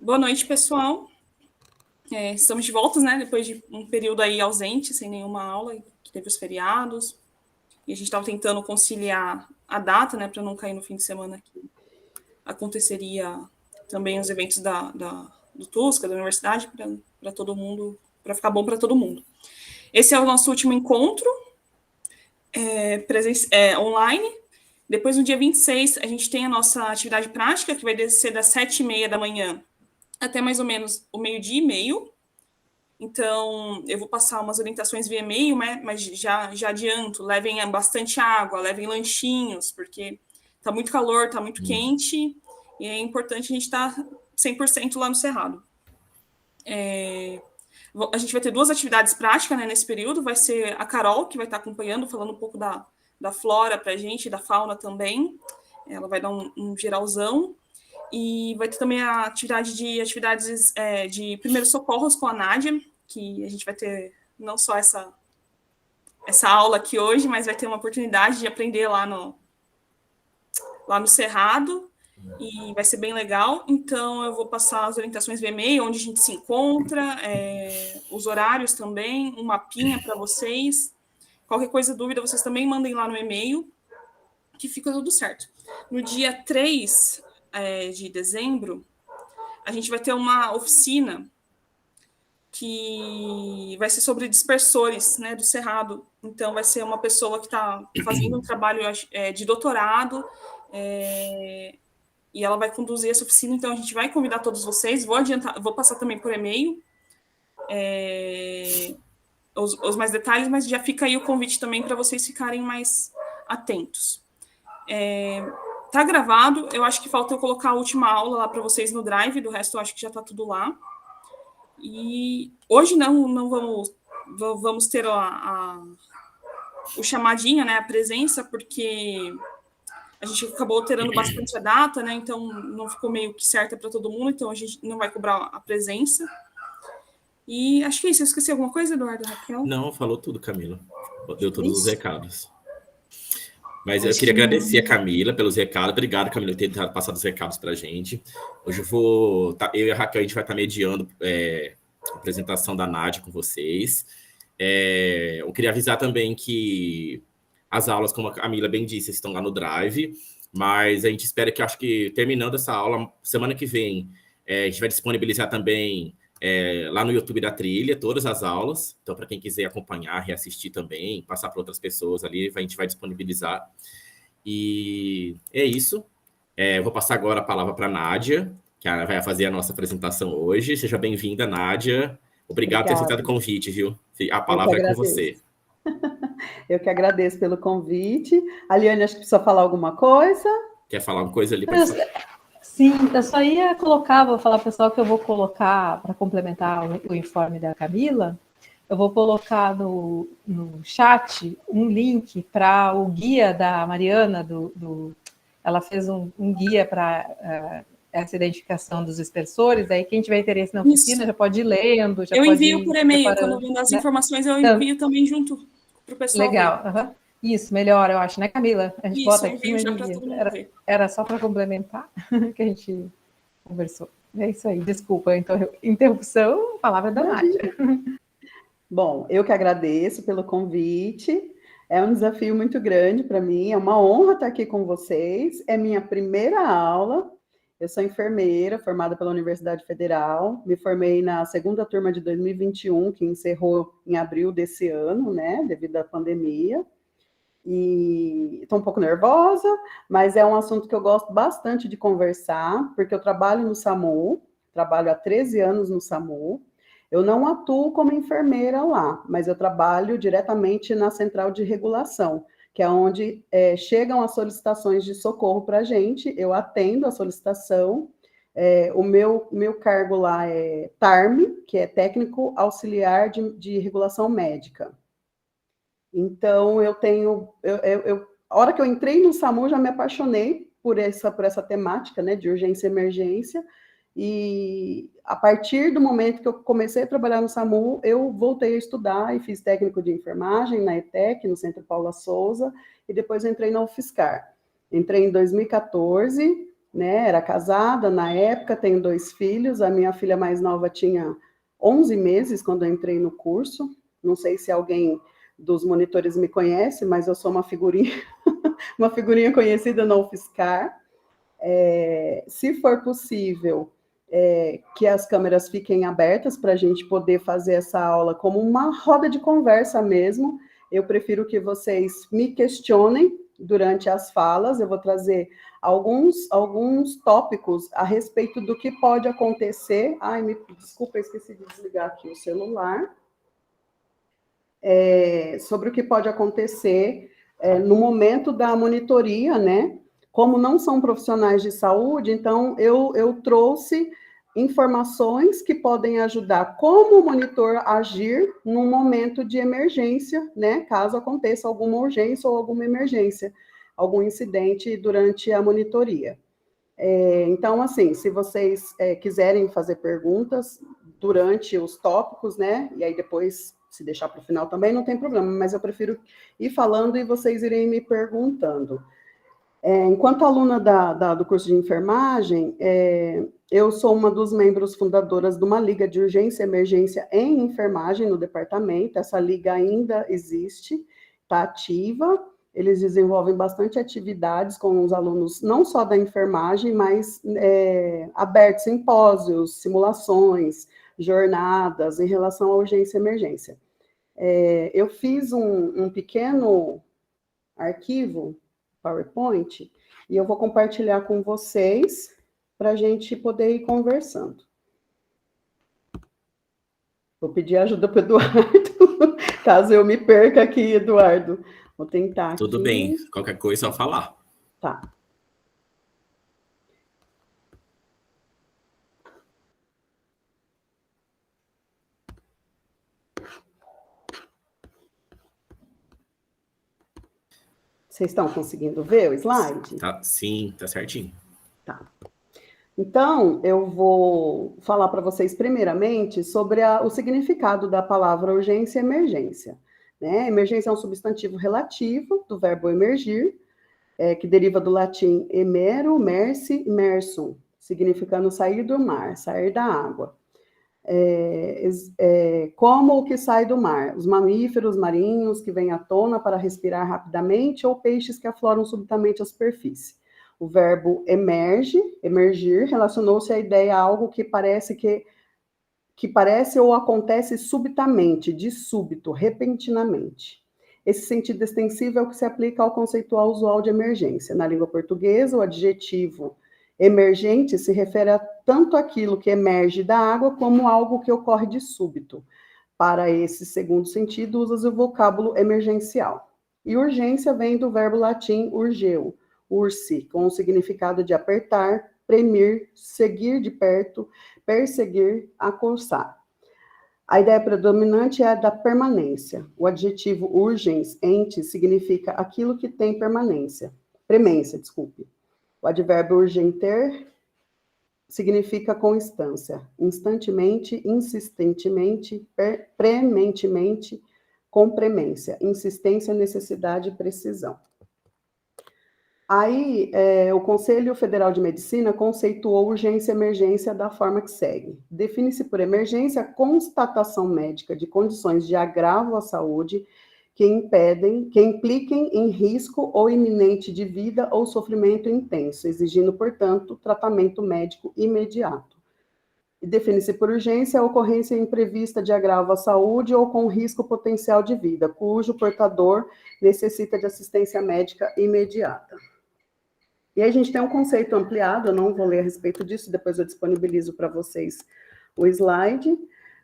Boa noite, pessoal. Estamos de volta, né? Depois de um período aí ausente, sem nenhuma aula, que teve os feriados. E a gente estava tentando conciliar a data, né? Para não cair no fim de semana que aconteceria também os eventos do TUSCA, da universidade, para todo mundo, para ficar bom para todo mundo. Esse é o nosso último encontro online. Depois, no dia 26, a gente tem a nossa atividade prática, que vai ser das 7h30 da manhã até mais ou menos o 12h30. Então, eu vou passar umas orientações via e-mail, mas já adianto, levem bastante água, levem lanchinhos, porque tá muito calor, tá muito quente, e é importante a gente estar 100% lá no Cerrado. A gente vai ter 2 atividades práticas, né, nesse período. Vai ser a Carol, que vai estar acompanhando, falando um pouco da flora para a gente, da fauna também. Ela vai dar um geralzão. E vai ter também a atividades de primeiros socorros com a Nádia, que a gente vai ter não só essa aula aqui hoje, mas vai ter uma oportunidade de aprender lá no Cerrado, e vai ser bem legal. Então, eu vou passar as orientações via e-mail, onde a gente se encontra, os horários também, um mapinha para vocês. Qualquer coisa, dúvida, vocês também mandem lá no e-mail, que fica tudo certo. No dia 3 de dezembro, a gente vai ter uma oficina que vai ser sobre dispersores, né, do Cerrado. Então, vai ser uma pessoa que está fazendo um trabalho de doutorado, e ela vai conduzir essa oficina. Então, a gente vai convidar todos vocês. Vou passar também por e-mail os mais detalhes, mas já fica aí o convite também para vocês ficarem mais atentos. Tá gravado, eu acho que falta eu colocar a última aula lá para vocês no Drive, do resto eu acho que já está tudo lá. E hoje não vamos ter o chamadinho, né, a presença, porque a gente acabou alterando bastante a data, né, então não ficou meio que certa para todo mundo, então a gente não vai cobrar a presença. E acho que é isso. Eu esqueci alguma coisa, Eduardo, Raquel? Não, falou tudo, Camila. Deu todos os recados. Mas eu queria agradecer a Camila pelos recados. Obrigado, Camila, por ter passado os recados para a gente. Hoje eu e a Raquel, a gente vai estar mediando a apresentação da Nádia com vocês. Eu queria avisar também que as aulas, como a Camila bem disse, estão lá no Drive, mas a gente espera que, acho que terminando essa aula, semana que vem, a gente vai disponibilizar também lá no YouTube da Trilha, todas as aulas. Então, para quem quiser acompanhar, reassistir também, passar para outras pessoas ali, a gente vai disponibilizar. E é isso. Eu vou passar agora a palavra para a Nádia, que ela vai fazer a nossa apresentação hoje. Seja bem-vinda, Nádia. Obrigado por ter aceitado o convite, viu? A palavra é com você. Eu que agradeço pelo convite. A Liane, acho que precisa falar alguma coisa. Quer falar alguma coisa ali? Sim, eu só ia vou falar, pessoal, que eu vou colocar, para complementar o informe da Camila, eu vou colocar no chat um link para o guia da Mariana, ela fez um guia para essa identificação dos dispersores, aí quem tiver interesse na oficina já pode ir lendo. Eu envio por e-mail, quando eu vendo as informações, eu envio também junto para o pessoal. Legal, Isso, melhor, eu acho, né, Camila? A gente bota aqui, mas era só para complementar que a gente conversou. É isso aí, desculpa a interrupção, palavra da Nádia. Bom, eu que agradeço pelo convite. É um desafio muito grande para mim, é uma honra estar aqui com vocês. É minha primeira aula. Eu sou enfermeira, formada pela Universidade Federal. Me formei na segunda turma de 2021, que encerrou em abril desse ano, né, devido à pandemia. E estou um pouco nervosa, mas é um assunto que eu gosto bastante de conversar, porque eu trabalho no SAMU, trabalho há 13 anos no SAMU. Eu não atuo como enfermeira lá, mas eu trabalho diretamente na central de regulação, que é onde chegam as solicitações de socorro para a gente. Eu atendo a solicitação. O meu cargo lá é TARM, que é técnico auxiliar de regulação médica. Então, a hora que eu entrei no SAMU, já me apaixonei por essa temática, né, de urgência e emergência, e a partir do momento que eu comecei a trabalhar no SAMU, eu voltei a estudar e fiz técnico de enfermagem na ETEC, no Centro Paula Souza, e depois eu entrei na UFSCar. Entrei em 2014, né? Era casada na época, tenho 2 filhos, a minha filha mais nova tinha 11 meses quando eu entrei no curso. Não sei se alguém dos monitores me conhece, mas eu sou uma figurinha, uma figurinha conhecida na UFSCar. Se for possível, que as câmeras fiquem abertas para a gente poder fazer essa aula como uma roda de conversa mesmo. Eu prefiro que vocês me questionem durante as falas. Eu vou trazer alguns tópicos a respeito do que pode acontecer. Ai, desculpa, eu esqueci de desligar aqui o celular. Sobre o que pode acontecer no momento da monitoria, né? Como não são profissionais de saúde, então eu trouxe informações que podem ajudar como o monitor agir num momento de emergência, né? Caso aconteça alguma urgência ou alguma emergência, algum incidente durante a monitoria. Então, assim, se vocês quiserem fazer perguntas durante os tópicos, né? E aí depois, se deixar para o final também, não tem problema, mas eu prefiro ir falando e vocês irem me perguntando. Enquanto aluna do curso de enfermagem, eu sou uma dos membros fundadoras de uma liga de urgência e emergência em enfermagem no departamento. Essa liga ainda existe, está ativa. Eles desenvolvem bastante atividades com os alunos, não só da enfermagem, mas abertos, simpósios, simulações, jornadas em relação à urgência e emergência. Eu fiz um pequeno arquivo PowerPoint, e eu vou compartilhar com vocês para a gente poder ir conversando. Vou pedir ajuda para o Eduardo, caso eu me perca aqui, Eduardo. Vou tentar aqui. Tudo bem, qualquer coisa é só falar. Tá. Vocês estão conseguindo ver o slide? Sim, tá certinho. Tá. Então, eu vou falar para vocês, primeiramente, sobre o significado da palavra urgência e emergência. Né? Emergência é um substantivo relativo do verbo emergir, que deriva do latim emero, mersi, mersum, significando sair do mar, sair da água. Como o que sai do mar, os mamíferos marinhos que vêm à tona para respirar rapidamente ou peixes que afloram subitamente à superfície. O verbo emergir, relacionou-se à ideia a algo que parece ou acontece subitamente, de súbito, repentinamente. Esse sentido extensivo é o que se aplica ao conceitual usual de emergência. Na língua portuguesa, o adjetivo emergente se refere a tanto aquilo que emerge da água como algo que ocorre de súbito. Para esse segundo sentido, usa-se o vocábulo emergencial. E urgência vem do verbo latim urgeo, ursi, com o significado de apertar, premir, seguir de perto, perseguir, acossar. A ideia predominante é a da permanência. O adjetivo urgens, ente, significa aquilo que tem premência. O advérbio urgenter significa constância, instantemente, insistentemente, prementemente, com premência, insistência, necessidade e precisão. Aí, o Conselho Federal de Medicina conceituou urgência e emergência da forma que segue. Define-se por emergência a constatação médica de condições de agravo à saúde que impliquem em risco ou iminente de vida ou sofrimento intenso, exigindo, portanto, tratamento médico imediato. E define-se por urgência a ocorrência imprevista de agravo à saúde ou com risco potencial de vida, cujo portador necessita de assistência médica imediata. E aí a gente tem um conceito ampliado, eu não vou ler a respeito disso, depois eu disponibilizo para vocês o slide,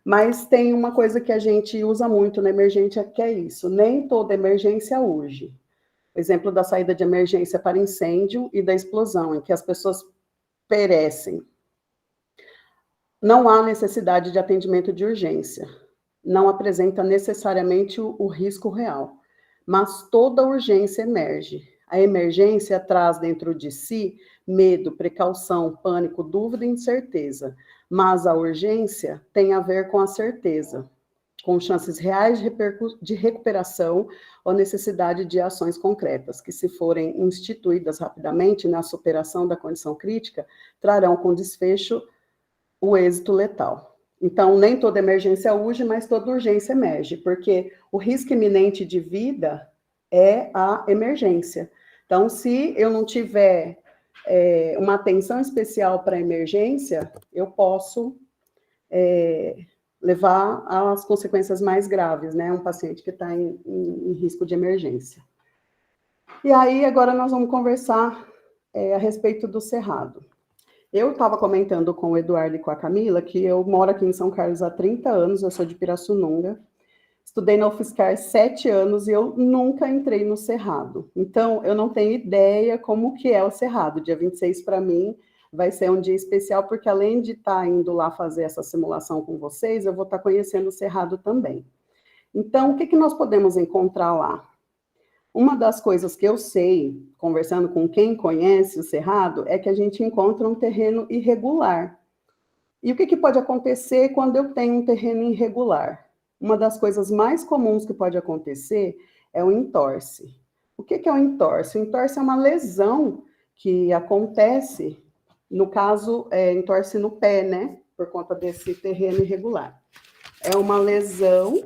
mas tem uma coisa que a gente usa muito na emergência, que é isso, nem toda emergência urge. O exemplo da saída de emergência para incêndio e da explosão, em que as pessoas perecem. Não há necessidade de atendimento de urgência, não apresenta necessariamente o risco real, mas toda urgência emerge. A emergência traz dentro de si medo, precaução, pânico, dúvida e incerteza, mas a urgência tem a ver com a certeza. com chances reais de recuperação ou necessidade de ações concretas, que, se forem instituídas rapidamente na superação da condição crítica, trarão com desfecho o êxito letal. Então, nem toda emergência urge, mas toda urgência emerge, porque o risco iminente de vida é a emergência. Então, se eu não tiver uma atenção especial para a emergência, eu posso levar às consequências mais graves, né? Um paciente que está em risco de emergência. E aí, agora nós vamos conversar a respeito do cerrado. Eu estava comentando com o Eduardo e com a Camila que eu moro aqui em São Carlos há 30 anos, eu sou de Pirassununga, estudei na UFSCar 7 anos e eu nunca entrei no cerrado. Então, eu não tenho ideia como que é o cerrado. Dia 26, para mim, vai ser um dia especial, porque além de estar indo lá fazer essa simulação com vocês, eu vou estar conhecendo o cerrado também. Então, o que nós podemos encontrar lá? Uma das coisas que eu sei, conversando com quem conhece o cerrado, é que a gente encontra um terreno irregular. E o que pode acontecer quando eu tenho um terreno irregular? Uma das coisas mais comuns que pode acontecer é o entorse. O que é o entorse? O entorse é uma lesão que acontece, no caso, entorse no pé, né? Por conta desse terreno irregular. É uma lesão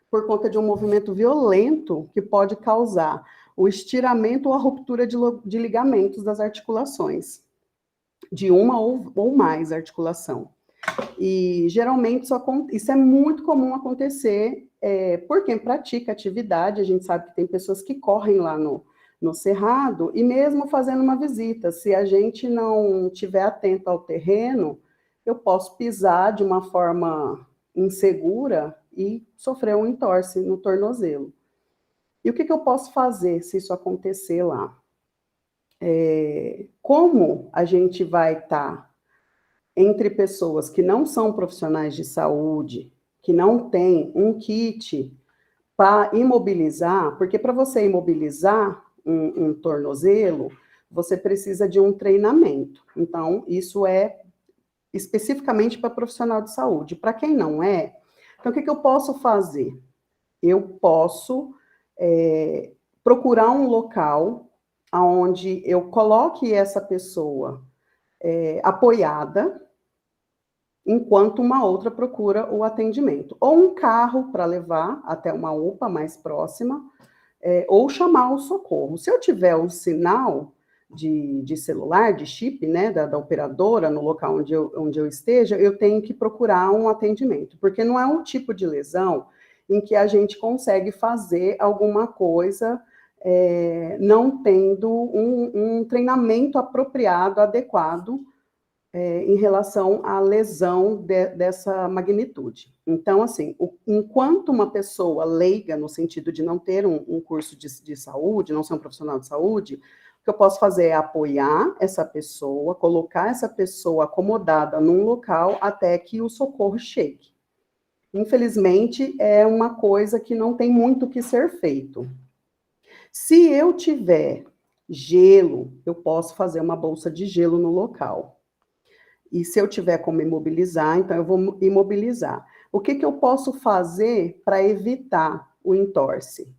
por conta de um movimento violento que pode causar o estiramento ou a ruptura de ligamentos das articulações, de uma ou mais articulação. E, geralmente, isso é muito comum acontecer por quem pratica atividade. A gente sabe que tem pessoas que correm lá no cerrado, e mesmo fazendo uma visita, se a gente não estiver atento ao terreno, eu posso pisar de uma forma insegura e sofrer um entorse no tornozelo. E o que eu posso fazer se isso acontecer lá? Como a gente vai estar entre pessoas que não são profissionais de saúde, que não têm um kit para imobilizar, porque para você imobilizar um tornozelo, você precisa de um treinamento. Então, isso é especificamente para profissional de saúde. Para quem não é, então, o que eu posso fazer? Eu posso procurar um local onde eu coloque essa pessoa apoiada, enquanto uma outra procura o atendimento. Ou um carro para levar até uma UPA mais próxima, ou chamar o socorro. Se eu tiver um sinal de celular, de chip, né, da operadora, no local onde eu esteja, eu tenho que procurar um atendimento, porque não é um tipo de lesão em que a gente consegue fazer alguma coisa não tendo um treinamento apropriado, adequado, em relação à lesão dessa magnitude. Então, assim, enquanto uma pessoa leiga, no sentido de não ter um curso de saúde, não ser um profissional de saúde, o que eu posso fazer é apoiar essa pessoa, colocar essa pessoa acomodada num local até que o socorro chegue. Infelizmente, é uma coisa que não tem muito o que ser feito. Se eu tiver gelo, eu posso fazer uma bolsa de gelo no local. E se eu tiver como imobilizar, então eu vou imobilizar. O que eu posso fazer para evitar o entorse?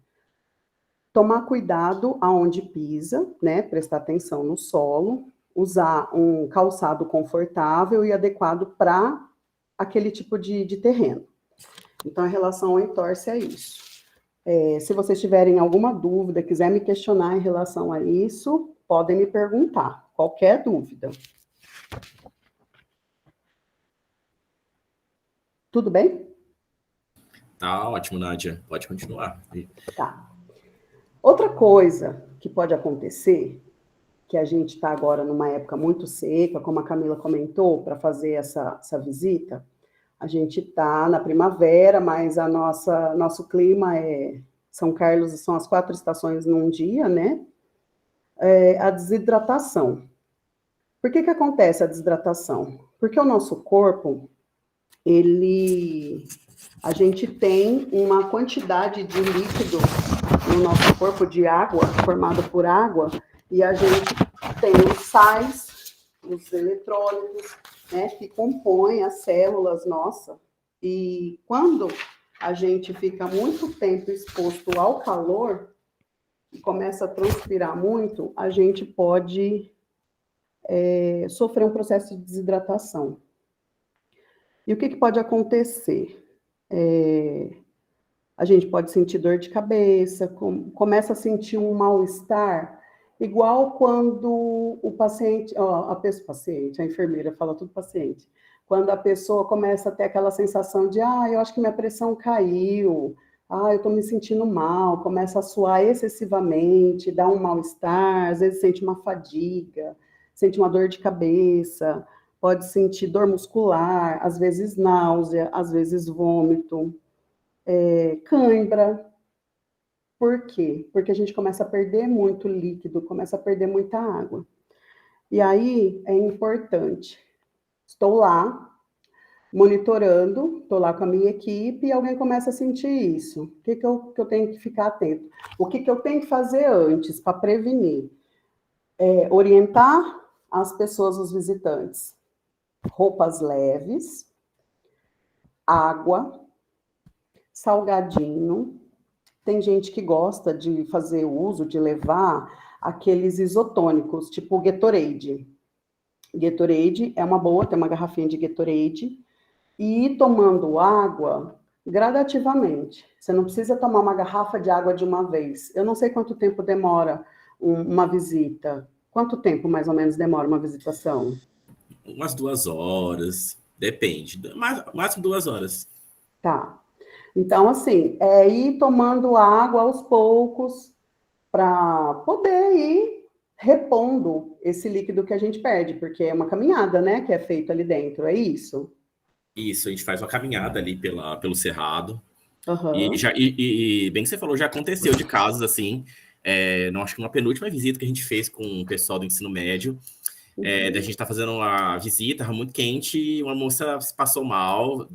Tomar cuidado aonde pisa, né? Prestar atenção no solo, usar um calçado confortável e adequado para aquele tipo de terreno. Então, em relação ao entorse, é isso. Se vocês tiverem alguma dúvida, quiser me questionar em relação a isso, podem me perguntar. Qualquer dúvida. Tudo bem? Tá ótimo, Nádia. Pode continuar. Tá. Outra coisa que pode acontecer, que a gente está agora numa época muito seca, como a Camila comentou, para fazer essa visita, a gente está na primavera, mas nosso clima São Carlos, são as 4 estações num dia, né? A desidratação. Por que acontece a desidratação? Porque o nosso corpo, a gente tem uma quantidade de líquido no nosso corpo, de água, formado por água, e a gente tem os sais, os eletrólitos, né, que compõem as células nossas. E quando a gente fica muito tempo exposto ao calor e começa a transpirar muito, a gente pode sofrer um processo de desidratação. E o que pode acontecer? A gente pode sentir dor de cabeça, começa a sentir um mal-estar, igual quando o paciente, a enfermeira fala tudo paciente, quando a pessoa começa a ter aquela sensação de, eu acho que minha pressão caiu, eu estou me sentindo mal, começa a suar excessivamente, dá um mal-estar, às vezes sente uma fadiga, sente uma dor de cabeça, pode sentir dor muscular, às vezes náusea, às vezes vômito, cãibra. Por quê? Porque a gente começa a perder muito líquido, começa a perder muita água. E aí é importante. Estou lá, monitorando, estou lá com a minha equipe e alguém começa a sentir isso. O que eu tenho que ficar atento? O que eu tenho que fazer antes para prevenir? Orientar as pessoas, os visitantes. Roupas leves, água, salgadinho. Tem gente que gosta de fazer uso, de levar aqueles isotônicos, tipo Gatorade. Gatorade é uma boa, tem uma garrafinha de Gatorade. E ir tomando água gradativamente. Você não precisa tomar uma garrafa de água de uma vez. Eu não sei quanto tempo demora uma visita. Quanto tempo, mais ou menos, demora uma visitação? Umas 2 horas, depende. Máximo 2 horas. Tá. Então, assim, ir tomando água aos poucos para poder ir repondo esse líquido que a gente perde, porque é uma caminhada, né, que é feito ali dentro, é isso? Isso, a gente faz uma caminhada ali pelo Cerrado. Uhum. E bem que você falou, já aconteceu de casos assim, não acho que uma penúltima visita que a gente fez com o pessoal do ensino médio, da gente tá fazendo uma visita, estava muito quente, e uma moça passou mal,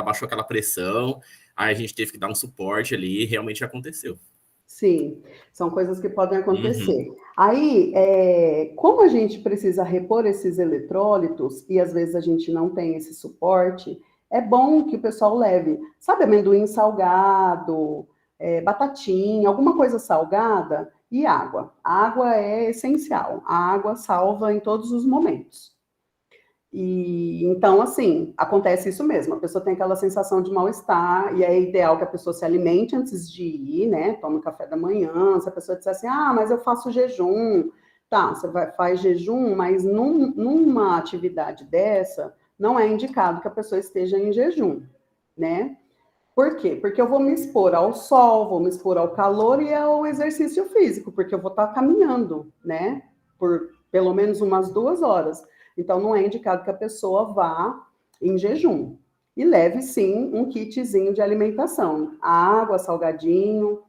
baixou aquela pressão, aí a gente teve que dar um suporte ali, realmente aconteceu. Sim, são coisas que podem acontecer. Aí, como a gente precisa repor esses eletrólitos, e às vezes a gente não tem esse suporte, é bom que o pessoal leve, sabe, amendoim salgado, batatinha, alguma coisa salgada e água. A água é essencial, a água salva em todos os momentos. E então, assim, acontece isso mesmo, a pessoa tem aquela sensação de mal-estar, e é ideal que a pessoa se alimente antes de ir, né? Tome café da manhã. Se a pessoa disser assim, mas eu faço jejum, tá, você faz jejum, mas numa atividade dessa, não é indicado que a pessoa esteja em jejum, né? Por quê? Porque eu vou me expor ao sol, vou me expor ao calor e ao exercício físico, porque eu vou estar caminhando, né? Por pelo menos umas 2 horas. Então, não é indicado que a pessoa vá em jejum. E leve, sim, um kitzinho de alimentação. Água, salgadinho,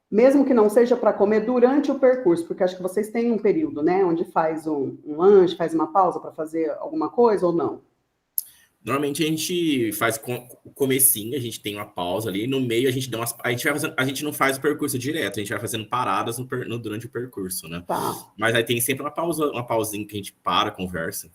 mesmo que não seja para comer durante o percurso, porque acho que vocês têm um período, né? Onde faz um lanche, faz uma pausa para fazer alguma coisa ou não? Normalmente a gente faz o comecinho, a gente tem uma pausa ali, no meio a gente dá a gente não faz o percurso direto, a gente vai fazendo paradas durante o percurso, né? Tá. Mas aí tem sempre uma pausinha que a gente para, conversa.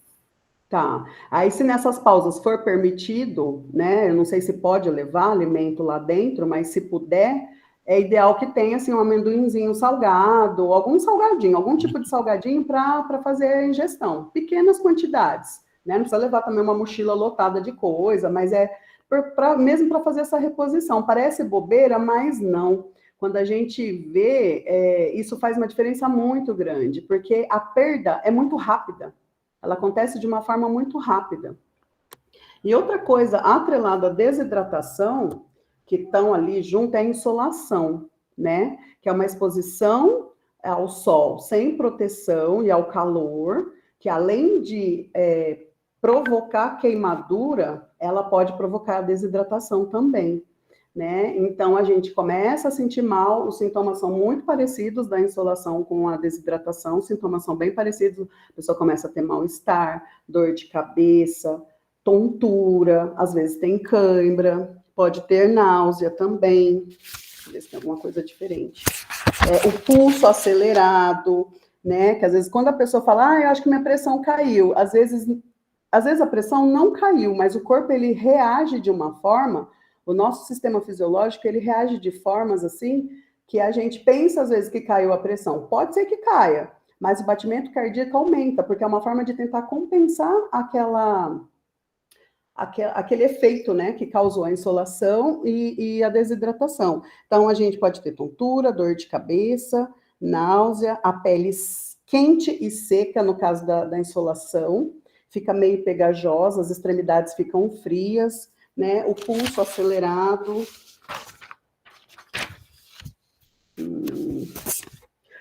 Tá. Aí se nessas pausas for permitido, né? Eu não sei se pode levar alimento lá dentro, mas se puder, é ideal que tenha assim um amendoinzinho salgado, algum salgadinho, algum tipo de salgadinho para fazer a ingestão. Pequenas quantidades. Né? Não precisa levar também uma mochila lotada de coisa, mas mesmo para fazer essa reposição. Parece bobeira, mas não. Quando a gente vê, isso faz uma diferença muito grande, porque a perda é muito rápida. Ela acontece de uma forma muito rápida. E outra coisa, atrelada à desidratação, que estão ali junto, é a insolação, né? Que é uma exposição ao sol sem proteção e ao calor, que além de provocar queimadura, ela pode provocar a desidratação também, né? Então, a gente começa a sentir mal, os sintomas são muito parecidos da insolação com a desidratação, os sintomas são bem parecidos, a pessoa começa a ter mal-estar, dor de cabeça, tontura, às vezes tem cãibra, pode ter náusea também, deixa eu ver se tem alguma coisa diferente. O pulso acelerado, né? Que às vezes quando a pessoa fala, eu acho que minha pressão caiu, às vezes a pressão não caiu, mas o corpo ele reage de uma forma O nosso sistema fisiológico, ele reage de formas assim que a gente pensa às vezes que caiu a pressão. Pode ser que caia, mas o batimento cardíaco aumenta, porque é uma forma de tentar compensar aquele efeito, né, que causou a insolação e a desidratação. Então, a gente pode ter tontura, dor de cabeça, náusea, a pele quente e seca, no caso da insolação, fica meio pegajosa, as extremidades ficam frias, né, o pulso acelerado,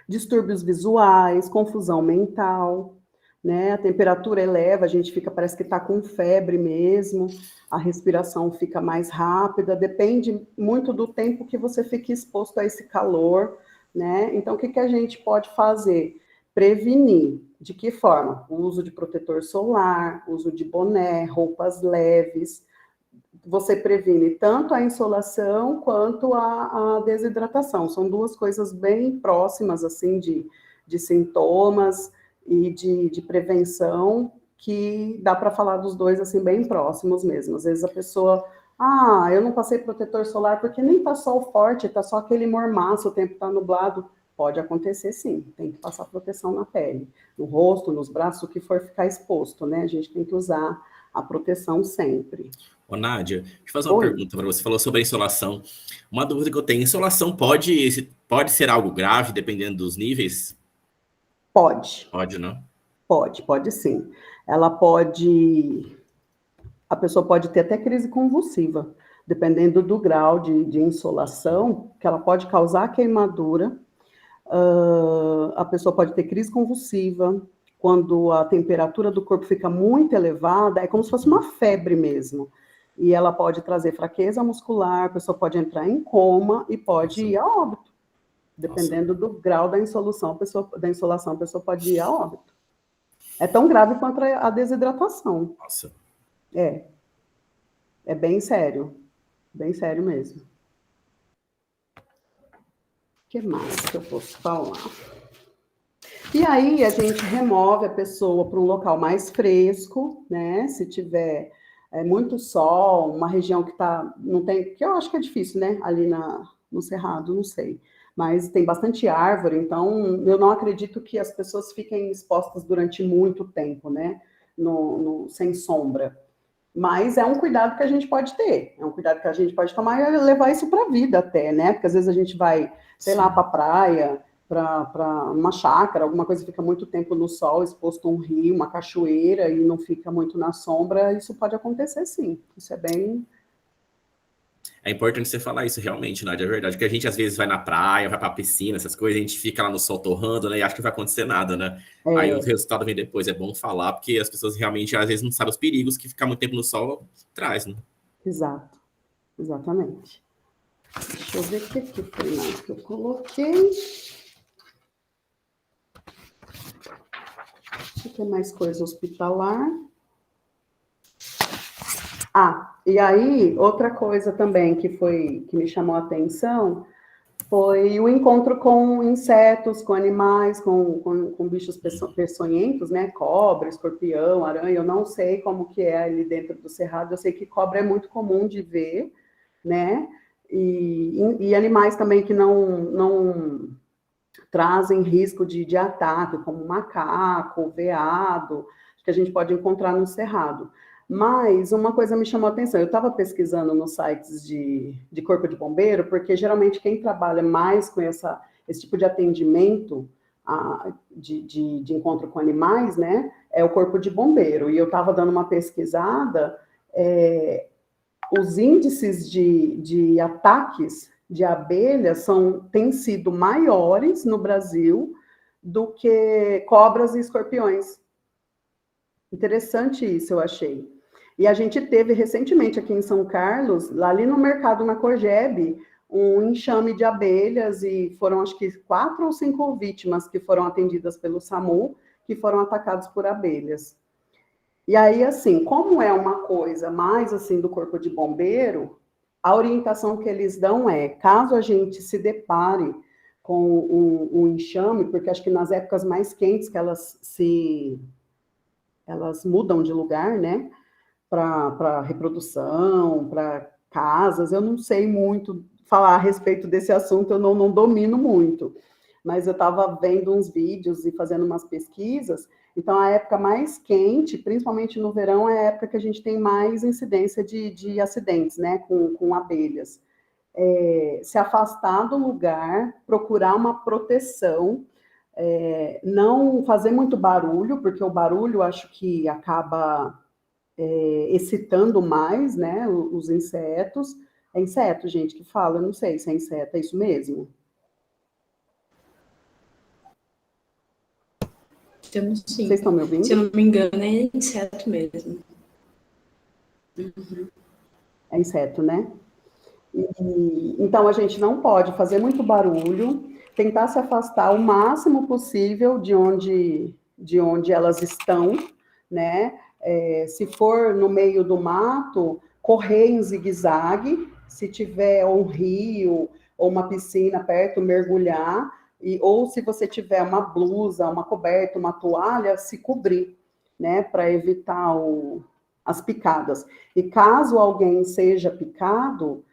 distúrbios visuais, confusão mental, né? A temperatura eleva, a gente parece que está com febre mesmo, a respiração fica mais rápida, depende muito do tempo que você fica exposto a esse calor, né? Então, o que a gente pode fazer? Prevenir. De que forma? O uso de protetor solar, uso de boné, roupas leves. Você previne tanto a insolação quanto a desidratação. São duas coisas bem próximas, assim, de sintomas e de prevenção, que dá para falar dos dois, assim, bem próximos mesmo. Às vezes a pessoa, eu não passei protetor solar porque nem tá sol forte, tá só aquele mormaço, o tempo tá nublado. Pode acontecer, sim. Tem que passar proteção na pele, no rosto, nos braços, o que for ficar exposto, né? A gente tem que usar a proteção sempre. Ô, Nádia, deixa eu fazer uma pergunta para você. Você falou sobre a insolação. Uma dúvida que eu tenho: insolação pode ser algo grave, dependendo dos níveis? Pode. Pode, não? Pode sim. A pessoa pode ter até crise convulsiva, dependendo do grau de insolação, que ela pode causar queimadura. A pessoa pode ter crise convulsiva, quando a temperatura do corpo fica muito elevada, é como se fosse uma febre mesmo. E ela pode trazer fraqueza muscular, a pessoa pode entrar em coma e pode ir a óbito. Dependendo do grau da insolação, a pessoa pode ir a óbito. É tão grave quanto a desidratação. Nossa. É bem sério mesmo. O que mais que eu posso falar? E aí a gente remove a pessoa para um local mais fresco, né? Se tiver muito sol, uma região que não tem, que eu acho que é difícil, né? Ali no Cerrado, não sei. Mas tem bastante árvore, então eu não acredito que as pessoas fiquem expostas durante muito tempo, né? Sem sombra. Mas é um cuidado que a gente pode ter, é um cuidado que a gente pode tomar e levar isso para a vida até, né? Porque às vezes a gente vai, sei lá, para a praia, para uma chácara, alguma coisa que fica muito tempo no sol, exposto a um rio, uma cachoeira, e não fica muito na sombra, isso pode acontecer sim. Isso é bem... É importante você falar isso realmente, Nádia, é verdade. Porque a gente às vezes vai na praia, vai pra piscina, essas coisas, a gente fica lá no sol torrando, né? E acha que não vai acontecer nada, né? Aí o resultado vem depois. É bom falar, porque as pessoas realmente às vezes não sabem os perigos que ficar muito tempo no sol traz, né? Exato. Exatamente. Deixa eu ver o que foi mais que eu coloquei. Deixa eu ter mais coisa hospitalar. E aí, outra coisa também que me chamou a atenção foi o encontro com insetos, com animais, com bichos peçonhentos, né? Cobra, escorpião, aranha. Eu não sei como que é ali dentro do Cerrado. Eu sei que cobra é muito comum de ver, né? E animais também que não trazem risco de ataque, como macaco, veado, que a gente pode encontrar no Cerrado. Mas uma coisa me chamou a atenção, eu estava pesquisando nos sites de corpo de bombeiro, porque geralmente quem trabalha mais com esse tipo de atendimento de encontro com animais, né, é o corpo de bombeiro. E eu estava dando uma pesquisada, os índices de ataques de abelhas têm sido maiores no Brasil do que cobras e escorpiões. Interessante isso, eu achei. E a gente teve recentemente aqui em São Carlos, lá ali no mercado, na Cogebi, um enxame de abelhas, e foram acho que 4 ou 5 vítimas que foram atendidas pelo SAMU, que foram atacados por abelhas. E aí, assim, como é uma coisa mais assim do corpo de bombeiro, a orientação que eles dão é, caso a gente se depare com um enxame, porque acho que nas épocas mais quentes que elas mudam de lugar, né, para reprodução, para casas, eu não sei muito falar a respeito desse assunto, eu não domino muito, mas eu estava vendo uns vídeos e fazendo umas pesquisas, então a época mais quente, principalmente no verão, é a época que a gente tem mais incidência de acidentes, né, com abelhas. Se afastar do lugar, procurar uma proteção, não fazer muito barulho, porque o barulho acho que acaba excitando mais, né, os insetos. É inseto, gente, que fala, eu não sei se é inseto, é isso mesmo? Temos sim. Vocês estão me ouvindo? Se eu não me engano, é inseto mesmo. Uhum. É inseto, né? Então, a gente não pode fazer muito barulho, tentar se afastar o máximo possível de onde elas estão, né? Se for no meio do mato, correr em zigue-zague, se tiver um rio ou uma piscina perto, mergulhar, ou se você tiver uma blusa, uma coberta, uma toalha, se cobrir, né? Para evitar as picadas. E caso alguém seja picado,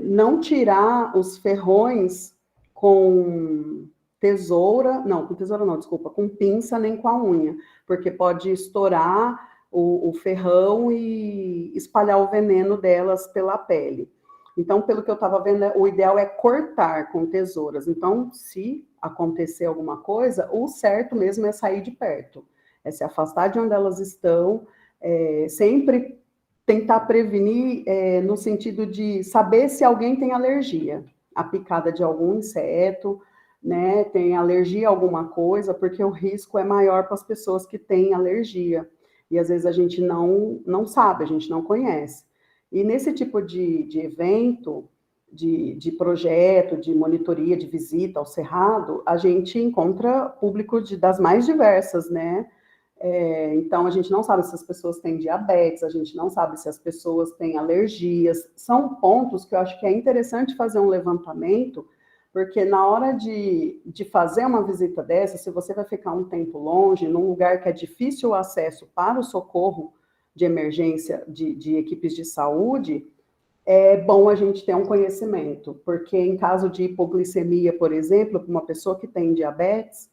não tirar os ferrões com tesoura, não, com tesoura não, desculpa, com pinça nem com a unha, porque pode estourar o ferrão e espalhar o veneno delas pela pele. Então, pelo que eu estava vendo, o ideal é cortar com tesouras. Então, se acontecer alguma coisa, o certo mesmo é sair de perto, é se afastar de onde elas estão, sempre tentar prevenir no sentido de saber se alguém tem alergia à picada de algum inseto, né, tem alergia a alguma coisa, porque o risco é maior para as pessoas que têm alergia. E às vezes a gente não sabe, a gente não conhece. E nesse tipo de evento, de projeto, de monitoria, de visita ao cerrado, a gente encontra público das mais diversas, né? Então, a gente não sabe se as pessoas têm diabetes, a gente não sabe se as pessoas têm alergias. São pontos que eu acho que é interessante fazer um levantamento, porque na hora de fazer uma visita dessa, se você vai ficar um tempo longe, num lugar que é difícil o acesso para o socorro de emergência de equipes de saúde, é bom a gente ter um conhecimento, porque em caso de hipoglicemia, por exemplo, para uma pessoa que tem diabetes,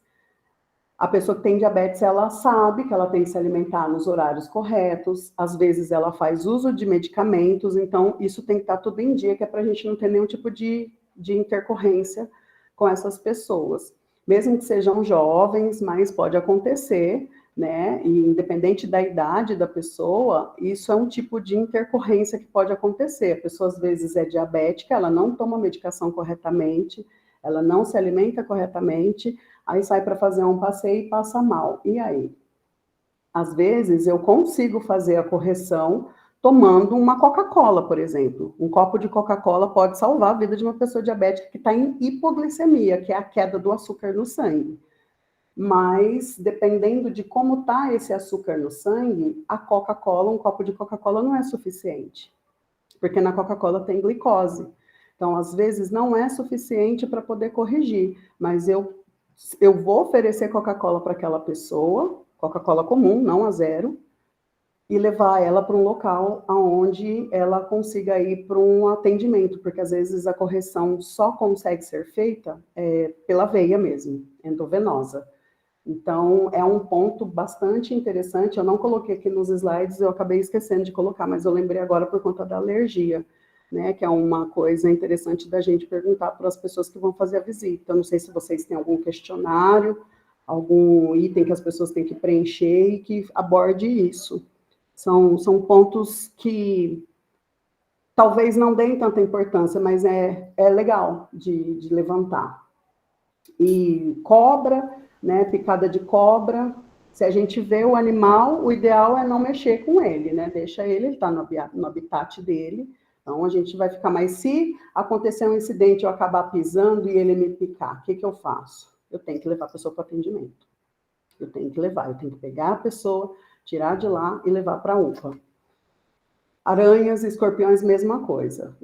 a pessoa que tem diabetes, ela sabe que ela tem que se alimentar nos horários corretos, às vezes ela faz uso de medicamentos, então isso tem que estar tudo em dia, que é para a gente não ter nenhum tipo de intercorrência com essas pessoas. Mesmo que sejam jovens, mas pode acontecer, né? E independente da idade da pessoa, isso é um tipo de intercorrência que pode acontecer. A pessoa às vezes é diabética, ela não toma medicação corretamente, ela não se alimenta corretamente, aí sai para fazer um passeio e passa mal. E aí? Às vezes eu consigo fazer a correção tomando uma Coca-Cola, por exemplo. Um copo de Coca-Cola pode salvar a vida de uma pessoa diabética que está em hipoglicemia, que é a queda do açúcar no sangue. Mas, dependendo de como está esse açúcar no sangue, a Coca-Cola, um copo de Coca-Cola não é suficiente, porque na Coca-Cola tem glicose. Então, às vezes, não é suficiente para poder corrigir, mas eu vou oferecer Coca-Cola para aquela pessoa, Coca-Cola comum, não a zero, e levar ela para um local onde ela consiga ir para um atendimento, porque às vezes a correção só consegue ser feita pela veia mesmo, endovenosa. Então, é um ponto bastante interessante, eu não coloquei aqui nos slides, eu acabei esquecendo de colocar, mas eu lembrei agora por conta da alergia, né, que é uma coisa interessante da gente perguntar para as pessoas que vão fazer a visita. Eu não sei se vocês têm algum questionário, algum item que as pessoas têm que preencher e que aborde isso. São pontos que talvez não deem tanta importância, mas é legal de levantar. E cobra, né, picada de cobra, se a gente vê o animal, o ideal é não mexer com ele, né, deixa ele está no habitat dele, então a gente vai ficar, mas se acontecer um incidente, eu acabar pisando e ele me picar, o que eu faço? Eu tenho que levar a pessoa para atendimento, eu tenho que pegar a pessoa, tirar de lá e levar para a UPA. Aranhas e escorpiões, mesma coisa.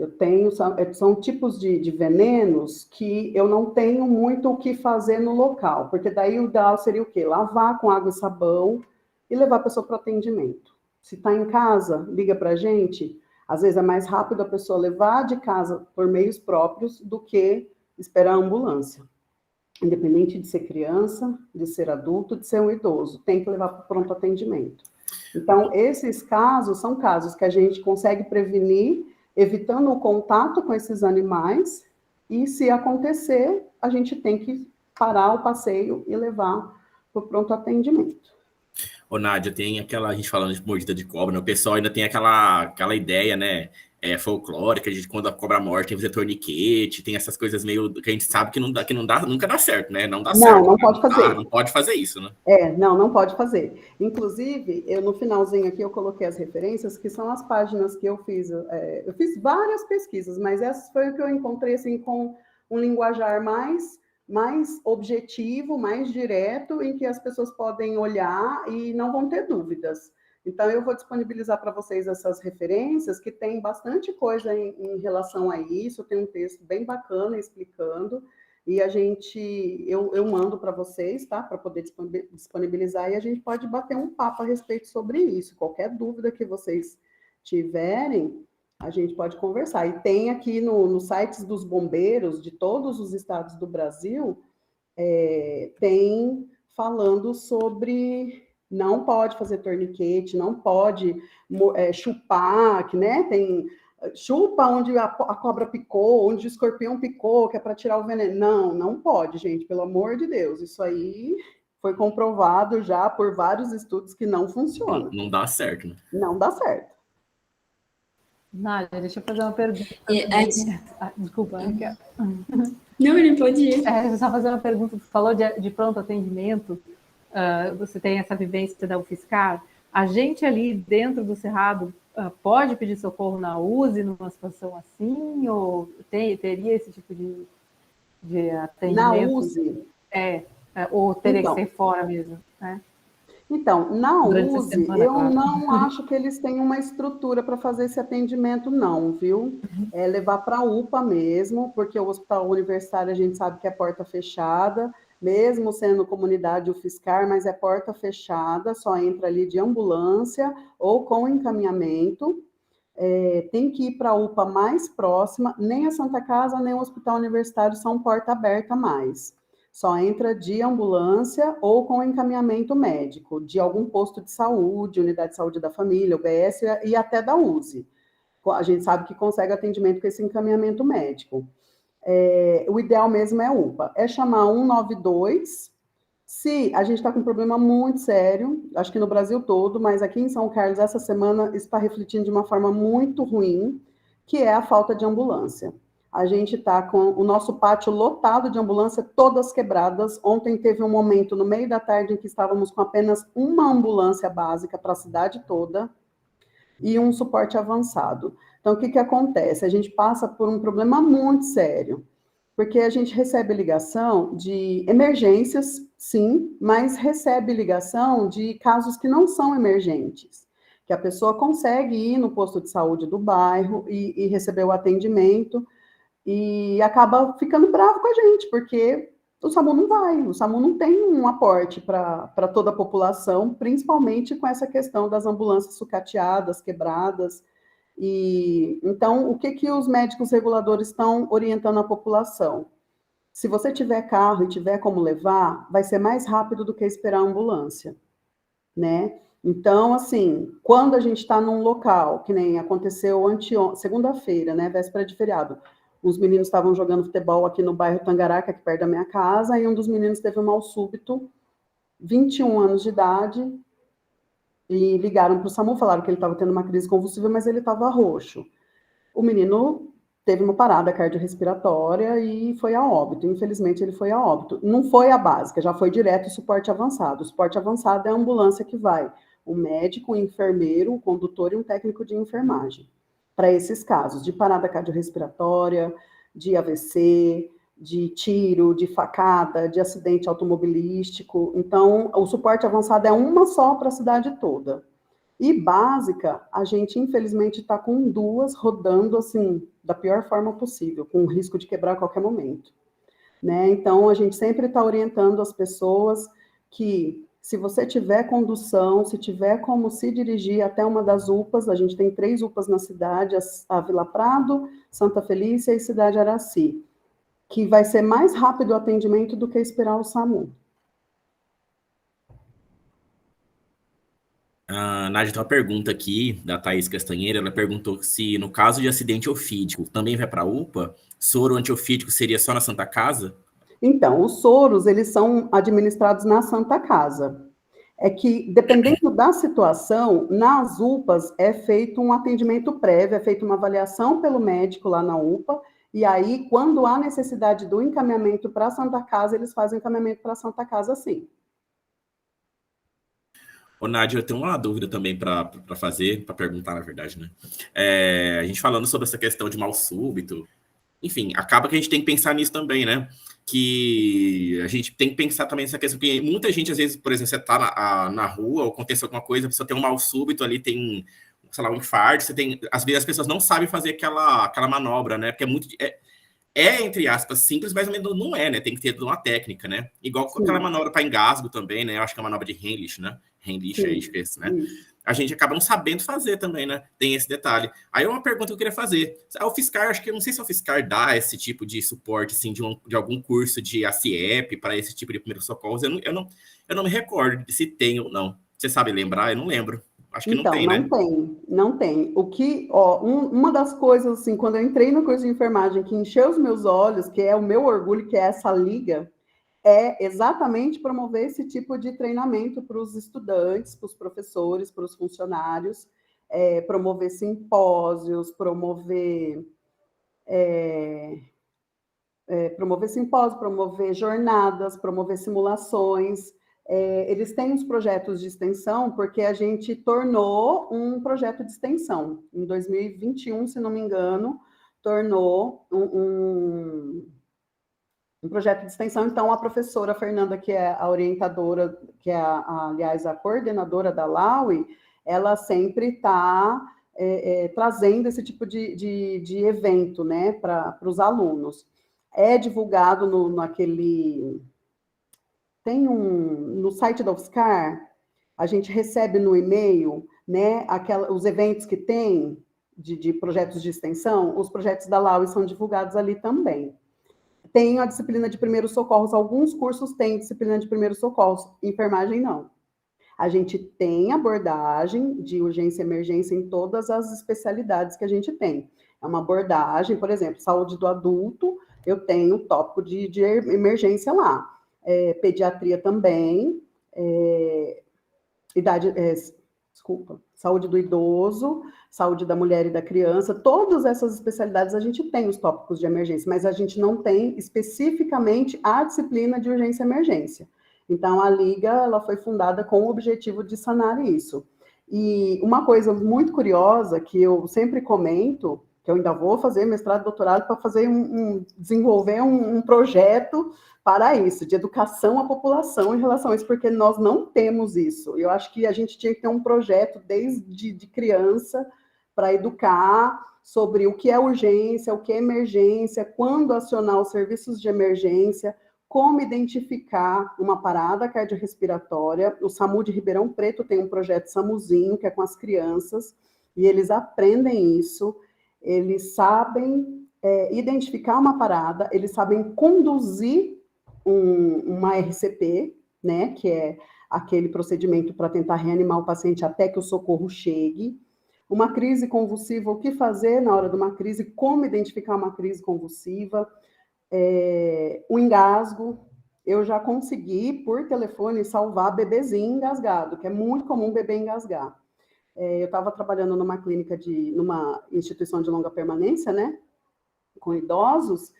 São tipos de venenos que eu não tenho muito o que fazer no local, porque daí o ideal seria o quê? Lavar com água e sabão e levar a pessoa para o atendimento. Se está em casa, liga para a gente. Às vezes é mais rápido a pessoa levar de casa por meios próprios do que esperar a ambulância. Independente de ser criança, de ser adulto, de ser um idoso, tem que levar para o pronto atendimento. Então, esses casos são casos que a gente consegue prevenir, evitando o contato com esses animais, e se acontecer, a gente tem que parar o passeio e levar para o pronto atendimento. Ô, Nádia, tem aquela, a gente falando de mordida de cobra, né? O pessoal ainda tem aquela ideia, né? Folclórica, de quando a cobra morte tem que fazer torniquete, tem essas coisas meio que a gente sabe que nunca dá certo, né? Não dá certo. Não pode fazer. Não pode fazer isso, né? Não pode fazer. Inclusive, no finalzinho aqui eu coloquei as referências, que são as páginas que eu fiz. Eu fiz várias pesquisas, mas essa foi o que eu encontrei, assim, com um linguajar mais objetivo, mais direto, em que as pessoas podem olhar e não vão ter dúvidas. Então, eu vou disponibilizar para vocês essas referências, que tem bastante coisa em relação a isso, tem um texto bem bacana explicando, e eu mando para vocês, tá? Para poder disponibilizar, e a gente pode bater um papo a respeito sobre isso. Qualquer dúvida que vocês tiverem, a gente pode conversar. E tem aqui nos sites dos bombeiros de todos os estados do Brasil, tem falando sobre não pode fazer torniquete, não pode chupar, né? Tem chupa onde a cobra picou, onde o escorpião picou, que é para tirar o veneno. Não pode, gente, pelo amor de Deus. Isso aí foi comprovado já por vários estudos que não funciona. Não dá certo, né? Não dá certo. Nádia, deixa eu fazer uma pergunta. Desculpa, não quero. Não, ele pode ir. Eu só fazer uma pergunta. Você falou de pronto atendimento. Você tem essa vivência da UFSCar. A gente ali dentro do Cerrado pode pedir socorro na USE numa situação assim? Ou teria esse tipo de atendimento? Na USE? Ou teria que ser fora mesmo, né? Então, na USE, eu claro. não acho que eles têm uma estrutura para fazer esse atendimento, não, viu? É levar para a UPA mesmo, porque o hospital universitário a gente sabe que é porta fechada, mesmo sendo comunidade UFSCar, mas é porta fechada, só entra ali de ambulância ou com encaminhamento. Tem que ir para a UPA mais próxima, nem a Santa Casa, nem o hospital universitário são porta aberta mais. Só entra de ambulância ou com encaminhamento médico, de algum posto de saúde, unidade de saúde da família, UBS e até da USE. A gente sabe que consegue atendimento com esse encaminhamento médico. O ideal mesmo é UPA. É chamar 192, se a gente está com um problema muito sério, acho que no Brasil todo, mas aqui em São Carlos, essa semana, está refletindo de uma forma muito ruim, que é a falta de ambulância. A gente está com o nosso pátio lotado de ambulância, todas quebradas. Ontem teve um momento no meio da tarde em que estávamos com apenas uma ambulância básica para a cidade toda e um suporte avançado. Então, o que acontece? A gente passa por um problema muito sério, porque a gente recebe ligação de emergências, sim, mas recebe ligação de casos que não são emergentes, que a pessoa consegue ir no posto de saúde do bairro e receber o atendimento, e acaba ficando bravo com a gente, porque o SAMU não vai, o SAMU não tem um aporte para toda a população, principalmente com essa questão das ambulâncias sucateadas, quebradas. E então, o que os médicos reguladores estão orientando a população? Se você tiver carro e tiver como levar, vai ser mais rápido do que esperar a ambulância, né? Então, assim, quando a gente está num local, que nem aconteceu segunda-feira, né, véspera de feriado, os meninos estavam jogando futebol aqui no bairro Tangaraca, aqui perto da minha casa, e um dos meninos teve um mal súbito, 21 anos de idade, e ligaram para o SAMU, falaram que ele estava tendo uma crise convulsiva, mas ele estava roxo. O menino teve uma parada cardiorrespiratória e foi a óbito. Infelizmente, ele foi a óbito. Não foi a básica, já foi direto o suporte avançado. O suporte avançado é a ambulância que vai. O médico, o enfermeiro, o condutor e um técnico de enfermagem. Para esses casos de parada cardiorrespiratória, de AVC, de tiro, de facada, de acidente automobilístico. Então, o suporte avançado é uma só para a cidade toda. E básica, a gente, infelizmente, está com duas rodando, assim, da pior forma possível, com o risco de quebrar a qualquer momento. Né? Então, a gente sempre está orientando as pessoas que se você tiver condução, se tiver como se dirigir até uma das UPAs, a gente tem 3 UPAs na cidade, a Vila Prado, Santa Felícia e Cidade Araci, que vai ser mais rápido o atendimento do que esperar o SAMU. Nádia, tem uma pergunta aqui da Thaís Castanheira. Ela perguntou se, no caso de acidente ofídico, também vai para a UPA? Soro antiofídico seria só na Santa Casa? Então, os soros, eles são administrados na Santa Casa. É que, dependendo da situação, nas UPAs é feito um atendimento prévio, é feita uma avaliação pelo médico lá na UPA, e aí, quando há necessidade do encaminhamento para a Santa Casa, eles fazem encaminhamento para a Santa Casa, sim. Ô, Nádia, eu tenho uma dúvida também para fazer, para perguntar, na verdade, né? A gente falando sobre essa questão de mal súbito, enfim, acaba que a gente tem que pensar nisso também, né? Que a gente tem que pensar também nessa questão, que muita gente, às vezes, por exemplo, você tá na rua, ou acontece alguma coisa, a pessoa tem um mal súbito ali, tem, sei lá, um infarto, às vezes as pessoas não sabem fazer aquela manobra, né? Porque é muito... entre aspas, simples, mas não é, né? Tem que ter toda uma técnica, né? Igual com aquela manobra para engasgo também, né? Eu acho que é a manobra de Heimlich, né? Heimlich, é esse, né? A gente acaba não sabendo fazer também, né? Tem esse detalhe. Aí uma pergunta que eu queria fazer. O Fiscar, acho que eu não sei se o Fiscar dá esse tipo de suporte, assim, de algum curso de ACIEP para esse tipo de primeiros socorros. Eu não me recordo se tem ou não. Você sabe lembrar? Eu não lembro. Acho que então, não tem, né? Não tem. O que, uma das coisas, assim, quando eu entrei no curso de enfermagem, que encheu os meus olhos, que é o meu orgulho, que é essa liga, é exatamente promover esse tipo de treinamento para os estudantes, para os professores, para os funcionários, promover simpósios, promover jornadas, promover simulações. Eles têm uns projetos de extensão, porque a gente tornou um projeto de extensão. Em 2021, se não me engano, tornou um projeto de extensão. Então, a professora Fernanda, que é a orientadora, que é, aliás, a coordenadora da LAUI, ela sempre está trazendo esse tipo de evento, né, para os alunos. É divulgado naquele... no site da UFSCar, a gente recebe no e-mail, né, os eventos que tem de projetos de extensão, os projetos da LAUI são divulgados ali também. Tem a disciplina de primeiros socorros, alguns cursos têm disciplina de primeiros socorros, enfermagem não. A gente tem abordagem de urgência e emergência em todas as especialidades que a gente tem. É uma abordagem, por exemplo, saúde do adulto, eu tenho o tópico de emergência lá. Pediatria também, saúde do idoso, saúde da mulher e da criança, todas essas especialidades a gente tem os tópicos de emergência, mas a gente não tem especificamente a disciplina de urgência e emergência. Então, a Liga ela foi fundada com o objetivo de sanar isso. E uma coisa muito curiosa que eu sempre comento, que eu ainda vou fazer mestrado e doutorado para fazer desenvolver um projeto para isso, de educação à população em relação a isso, porque nós não temos isso. Eu acho que a gente tinha que ter um projeto desde criança para educar sobre o que é urgência, o que é emergência, quando acionar os serviços de emergência, como identificar uma parada cardiorrespiratória. O SAMU de Ribeirão Preto tem um projeto SAMUzinho, que é com as crianças, e eles aprendem isso, eles sabem identificar uma parada, eles sabem conduzir uma RCP, né, que é aquele procedimento para tentar reanimar o paciente até que o socorro chegue. Uma crise convulsiva, o que fazer na hora de uma crise, como identificar uma crise convulsiva, o engasgo. Eu já consegui, por telefone, salvar bebezinho engasgado, que é muito comum bebê engasgar. Eu estava trabalhando numa clínica, numa instituição de longa permanência, né, com idosos,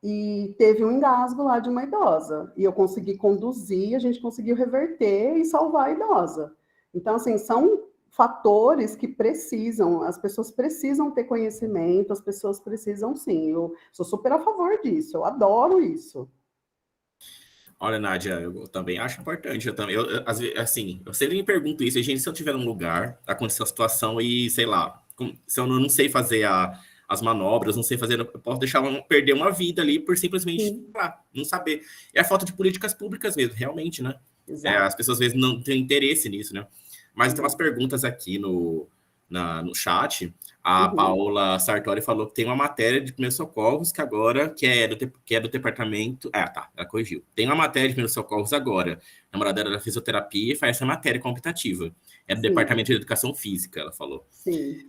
e teve um engasgo lá de uma idosa, e eu consegui conduzir, a gente conseguiu reverter e salvar a idosa. Então, assim, são fatores que as pessoas precisam ter conhecimento, as pessoas precisam sim, eu sou super a favor disso, eu adoro isso. Olha, Nádia, eu também acho importante, eu sempre me pergunto isso, gente, se eu estiver num lugar, aconteceu a situação e, sei lá, se eu não sei fazer as manobras, não sei fazer, eu posso perder uma vida ali por simplesmente não saber. É a falta de políticas públicas mesmo, realmente, né? Exato. As pessoas às vezes não têm interesse nisso, né? Mas tem umas perguntas aqui no chat. A Paula Sartori falou que tem uma matéria de primeiros socorros que agora, que é do departamento... tá, ela corrigiu. Tem uma matéria de primeiros socorros agora. A namorada dela da fisioterapia e faz essa matéria computativa. É do departamento de educação física, ela falou. Sim,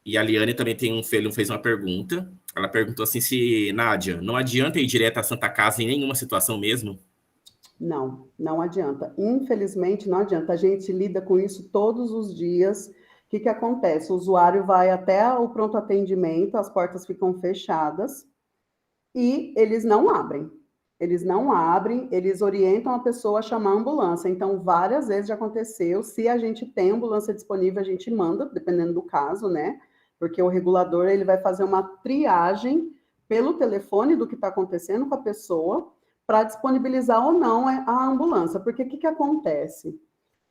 E a Liane também fez uma pergunta. Ela perguntou assim se, Nádia, não adianta ir direto à Santa Casa em nenhuma situação mesmo? Não, não adianta. Infelizmente, não adianta. A gente lida com isso todos os dias. O que acontece? O usuário vai até o pronto atendimento, as portas ficam fechadas e eles não abrem. Eles não abrem, eles orientam a pessoa a chamar a ambulância. Então, várias vezes já aconteceu. Se a gente tem ambulância disponível, a gente manda, dependendo do caso, né? Porque o regulador ele vai fazer uma triagem pelo telefone do que está acontecendo com a pessoa para disponibilizar ou não a ambulância. Porque o que acontece?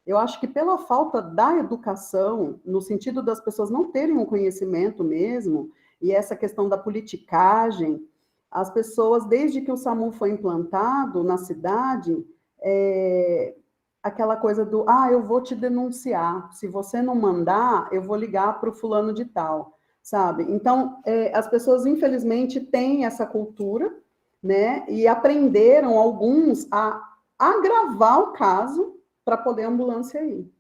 Eu acho que pela falta da educação, no sentido das pessoas não terem um conhecimento mesmo, e essa questão da politicagem, as pessoas, desde que o SAMU foi implantado na cidade, aquela coisa do, eu vou te denunciar, se você não mandar, eu vou ligar para o fulano de tal, sabe? Então, as pessoas, infelizmente, têm essa cultura, né? E aprenderam, alguns, a agravar o caso para poder a ambulância ir.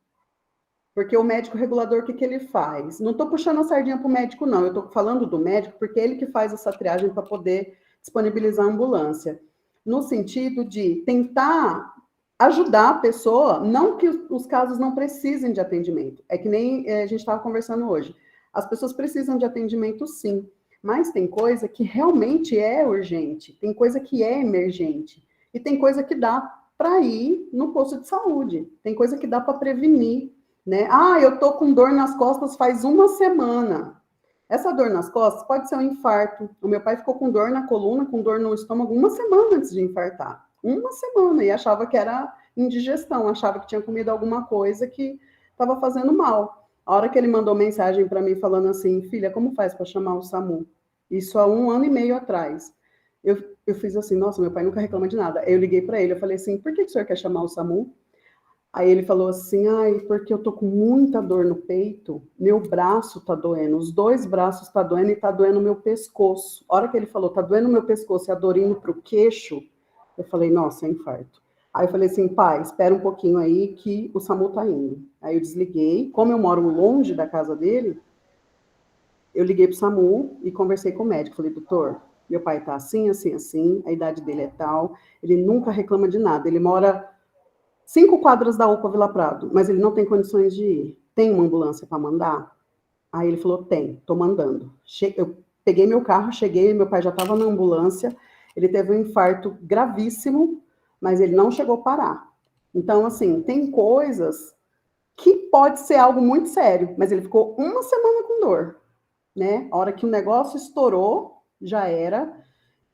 Porque o médico regulador, o que ele faz? Não estou puxando a sardinha para o médico, não. Eu estou falando do médico porque é ele que faz essa triagem para poder disponibilizar a ambulância. No sentido de tentar ajudar a pessoa, não que os casos não precisem de atendimento. É que nem a gente estava conversando hoje. As pessoas precisam de atendimento, sim. Mas tem coisa que realmente é urgente. Tem coisa que é emergente. E tem coisa que dá para ir no posto de saúde. Tem coisa que dá para prevenir, né? Eu tô com dor nas costas faz uma semana. Essa dor nas costas pode ser um infarto. O meu pai ficou com dor na coluna, com dor no estômago, uma semana antes de infartar. Uma semana. E achava que era indigestão, achava que tinha comido alguma coisa que estava fazendo mal. A hora que ele mandou mensagem para mim falando assim, filha, como faz para chamar o SAMU? Isso há 1 ano e meio atrás. Eu fiz assim, nossa, meu pai nunca reclama de nada. Aí eu liguei para ele, eu falei assim, por que o senhor quer chamar o SAMU? Aí ele falou assim, porque eu tô com muita dor no peito, meu braço tá doendo, os 2 braços tá doendo e tá doendo meu pescoço. A hora que ele falou, tá doendo meu pescoço e a dor indo pro queixo, eu falei, nossa, é infarto. Aí eu falei assim, pai, espera um pouquinho aí que o SAMU tá indo. Aí eu desliguei, como eu moro longe da casa dele, eu liguei pro SAMU e conversei com o médico, falei, doutor, meu pai tá assim, assim, assim, a idade dele é tal, ele nunca reclama de nada, ele mora 5 quadras da UPA Vila Prado, mas ele não tem condições de ir. Tem uma ambulância para mandar? Aí ele falou, tem, tô mandando. Eu peguei meu carro, cheguei, meu pai já estava na ambulância, ele teve um infarto gravíssimo, mas ele não chegou a parar. Então, assim, tem coisas que pode ser algo muito sério, mas ele ficou uma semana com dor, né? A hora que o negócio estourou, já era.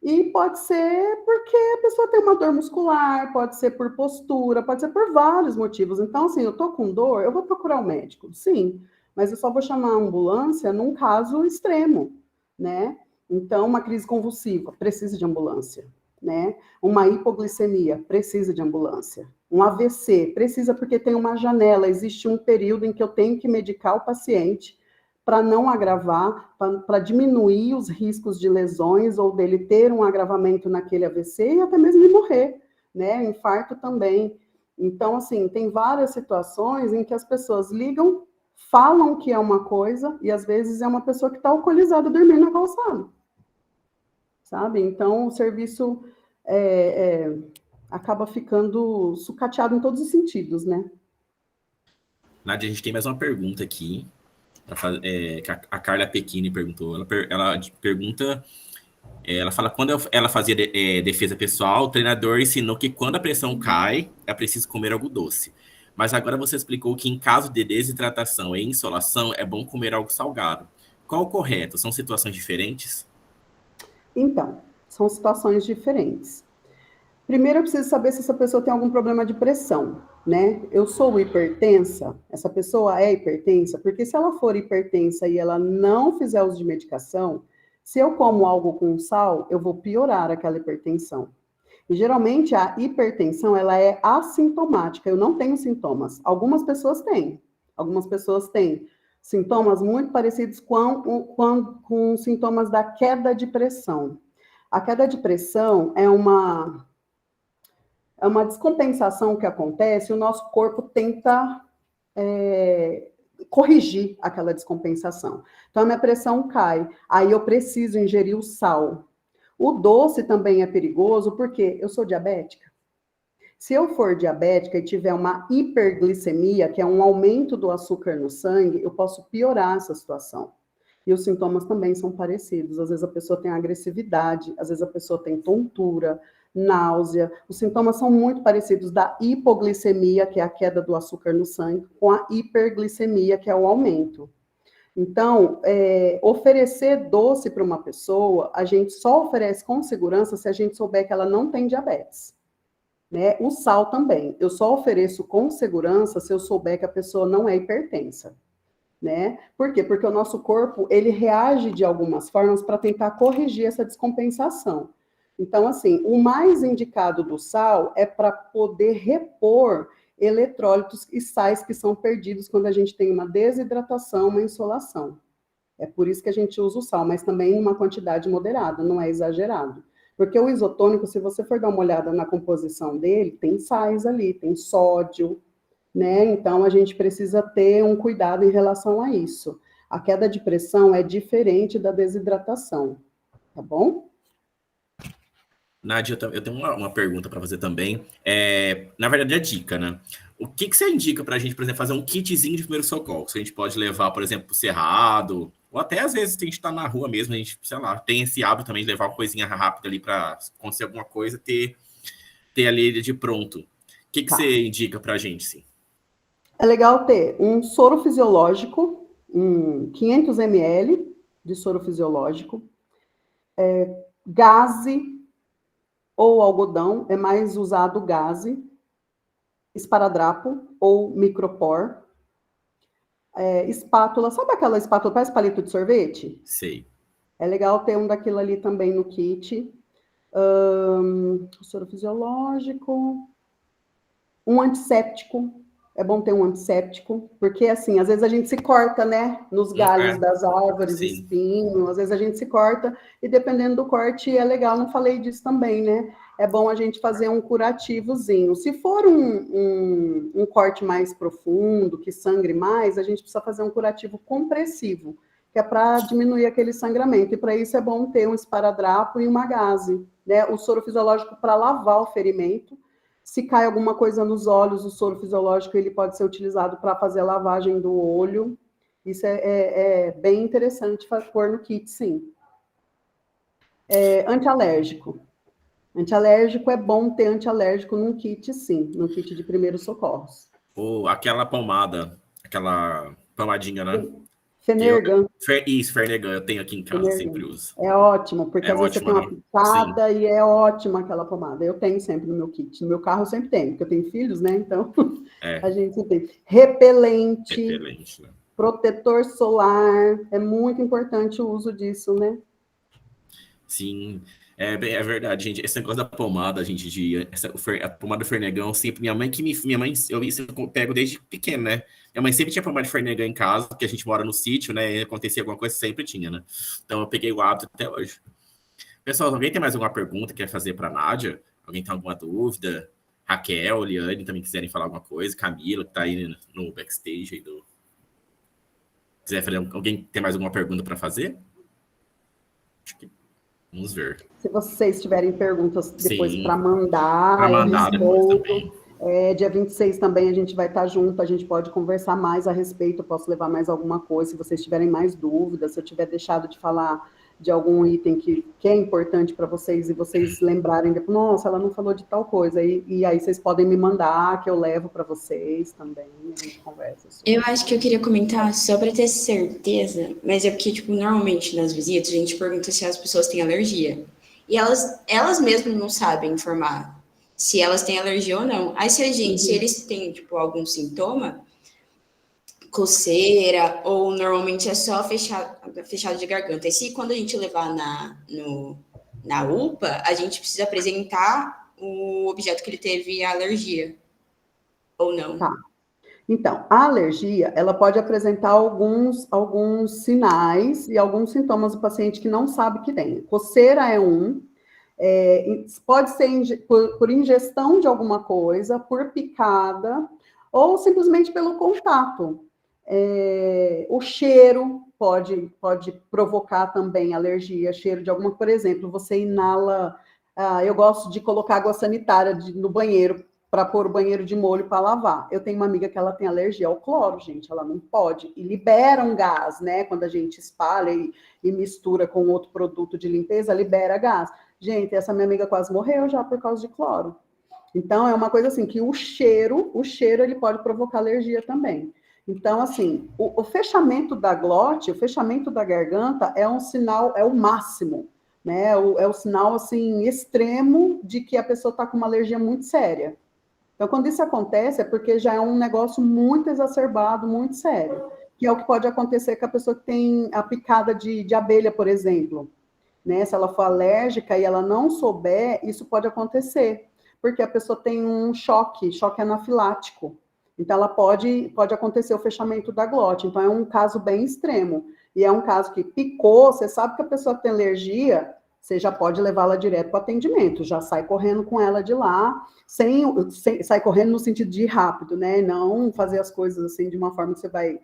E pode ser porque a pessoa tem uma dor muscular, pode ser por postura, pode ser por vários motivos. Então, assim, eu tô com dor, eu vou procurar um médico, sim, mas eu só vou chamar a ambulância num caso extremo, né? Então, uma crise convulsiva, precisa de ambulância, né? Uma hipoglicemia, precisa de ambulância. Um AVC, precisa porque tem uma janela, existe um período em que eu tenho que medicar o paciente para não agravar, para diminuir os riscos de lesões ou dele ter um agravamento naquele AVC e até mesmo de morrer, né? Infarto também. Então, assim, tem várias situações em que as pessoas ligam, falam que é uma coisa e às vezes é uma pessoa que está alcoolizada dormindo na calçada, sabe? Então, o serviço acaba ficando sucateado em todos os sentidos, né? Nádia, a gente tem mais uma pergunta aqui. Que a Carla Pequini perguntou. Ela pergunta, ela fala, quando ela fazia defesa pessoal, o treinador ensinou que quando a pressão cai, é preciso comer algo doce. Mas agora você explicou que em caso de desidratação e insolação, é bom comer algo salgado. Qual o correto? São situações diferentes? Então, são situações diferentes. Primeiro, eu preciso saber se essa pessoa tem algum problema de pressão, né? Eu sou hipertensa, essa pessoa é hipertensa, porque se ela for hipertensa e ela não fizer uso de medicação, se eu como algo com sal, eu vou piorar aquela hipertensão. E geralmente a hipertensão, ela é assintomática, eu não tenho sintomas. Algumas pessoas têm sintomas muito parecidos com sintomas da queda de pressão. A queda de pressão é uma descompensação que acontece, o nosso corpo tenta corrigir aquela descompensação. Então, a minha pressão cai, aí eu preciso ingerir o sal. O doce também é perigoso, porque eu sou diabética. Se eu for diabética e tiver uma hiperglicemia, que é um aumento do açúcar no sangue, eu posso piorar essa situação. E os sintomas também são parecidos. Às vezes a pessoa tem agressividade, às vezes a pessoa tem tontura, náusea. Os sintomas são muito parecidos da hipoglicemia, que é a queda do açúcar no sangue, com a hiperglicemia, que é o aumento. Então, oferecer doce para uma pessoa, a gente só oferece com segurança se a gente souber que ela não tem diabetes. Né? O sal também. Eu só ofereço com segurança se eu souber que a pessoa não é hipertensa. Né? Por quê? Porque o nosso corpo, ele reage de algumas formas para tentar corrigir essa descompensação. Então, assim, o mais indicado do sal é para poder repor eletrólitos e sais que são perdidos quando a gente tem uma desidratação, uma insolação. É por isso que a gente usa o sal, mas também em uma quantidade moderada, não é exagerado. Porque o isotônico, se você for dar uma olhada na composição dele, tem sais ali, tem sódio, né? Então, a gente precisa ter um cuidado em relação a isso. A queda de pressão é diferente da desidratação, tá bom? Nádia, eu tenho uma pergunta para fazer também. Na verdade, é dica, né? O que você indica para a gente, por exemplo, fazer um kitzinho de primeiro socorro? Se a gente pode levar, por exemplo, para o cerrado, ou até às vezes a gente está na rua mesmo, a gente, sei lá, tem esse hábito também de levar uma coisinha rápida ali para acontecer alguma coisa, ter ali de pronto. O que você indica para a gente, sim? É legal ter um soro fisiológico, 500 ml de soro fisiológico, gaze ou algodão, é mais usado gaze, esparadrapo ou micropor, espátula, sabe aquela espátula, parece palito de sorvete? Sei. É legal ter um daquilo ali também no kit. Soro fisiológico, um antisséptico, é bom ter um antisséptico, porque assim, às vezes a gente se corta, né, nos galhos das árvores, espinho, às vezes a gente se corta, e dependendo do corte é legal, não falei disso também, né, é bom a gente fazer um curativozinho. Se for um corte mais profundo, que sangre mais, a gente precisa fazer um curativo compressivo, que é para diminuir aquele sangramento, e para isso é bom ter um esparadrapo e uma gaze, né, o soro fisiológico para lavar o ferimento. Se cai alguma coisa nos olhos, o soro fisiológico ele pode ser utilizado para fazer a lavagem do olho. Isso é bem interessante pôr no kit, sim. Antialérgico. Antialérgico é bom ter antialérgico num kit, sim, no kit de primeiros socorros. Ou aquela pomada, aquela pomadinha, né? Fenergan. Isso, Fenergan, eu tenho aqui em casa, Fenergan. Sempre uso. É ótimo, porque às vezes você tem uma picada Sim. e é ótima aquela pomada. Eu tenho sempre no meu kit. No meu carro eu sempre tenho, porque eu tenho filhos, né? Então, a gente sempre tem. Repelente, né? Protetor solar. É muito importante o uso disso, né? Sim, é verdade, gente. Esse negócio da pomada, gente, a pomada do Fernegão, sempre. Minha mãe, eu pego desde pequeno, né? Minha mãe sempre tinha pomada de Fernegão em casa, porque a gente mora no sítio, né? E acontecia alguma coisa, sempre tinha, né? Então eu peguei o hábito até hoje. Pessoal, alguém tem mais alguma pergunta que quer fazer para a Nádia? Alguém tem alguma dúvida? Raquel, Liane também quiserem falar alguma coisa, Camila, que tá aí no backstage aí do. Quiser fazer, alguém tem mais alguma pergunta para fazer? Acho que. Vamos ver. Se vocês tiverem perguntas depois para mandar, eu respondo. Dia 26 também a gente vai estar junto, a gente pode conversar mais a respeito, eu posso levar mais alguma coisa, se vocês tiverem mais dúvidas, se eu tiver deixado de falar de algum item que é importante para vocês, e vocês lembrarem, depois, nossa, ela não falou de tal coisa, e aí vocês podem me mandar, que eu levo para vocês também, a gente conversa sobre. Eu acho que eu queria comentar, só para ter certeza, mas é porque, tipo, normalmente nas visitas a gente pergunta se as pessoas têm alergia, e elas mesmas não sabem informar se elas têm alergia ou não. Aí se eles têm, tipo, algum sintoma, coceira, ou normalmente é só fechado de garganta. E se quando a gente levar na UPA, a gente precisa apresentar o objeto que ele teve a alergia, ou não? Tá. Então, a alergia, ela pode apresentar alguns sinais e alguns sintomas do paciente que não sabe que tem. Coceira é um, pode ser por ingestão de alguma coisa, por picada, ou simplesmente pelo contato. O cheiro pode provocar também alergia, cheiro de alguma, por exemplo, você inala, eu gosto de colocar água sanitária no banheiro, para pôr o banheiro de molho para lavar. Eu tenho uma amiga que ela tem alergia ao cloro, gente, ela não pode. E libera um gás, né? Quando a gente espalha e mistura com outro produto de limpeza, libera gás. Gente, essa minha amiga quase morreu já por causa de cloro. Então, é uma coisa assim, que o cheiro ele pode provocar alergia também. Então, assim, o fechamento da glote, o fechamento da garganta é um sinal, é o máximo, né? É o sinal, assim, extremo de que a pessoa está com uma alergia muito séria. Então, quando isso acontece, é porque já é um negócio muito exacerbado, muito sério. Que é o que pode acontecer com a pessoa que tem a picada de abelha, por exemplo. Né? Se ela for alérgica e ela não souber, isso pode acontecer. Porque a pessoa tem um choque anafilático. Então, ela pode acontecer o fechamento da glote. Então, é um caso bem extremo. E é um caso que picou, você sabe que a pessoa tem alergia, você já pode levá-la direto para o atendimento, já sai correndo com ela de lá, sai correndo no sentido de ir rápido, né? Não fazer as coisas assim de uma forma que você vai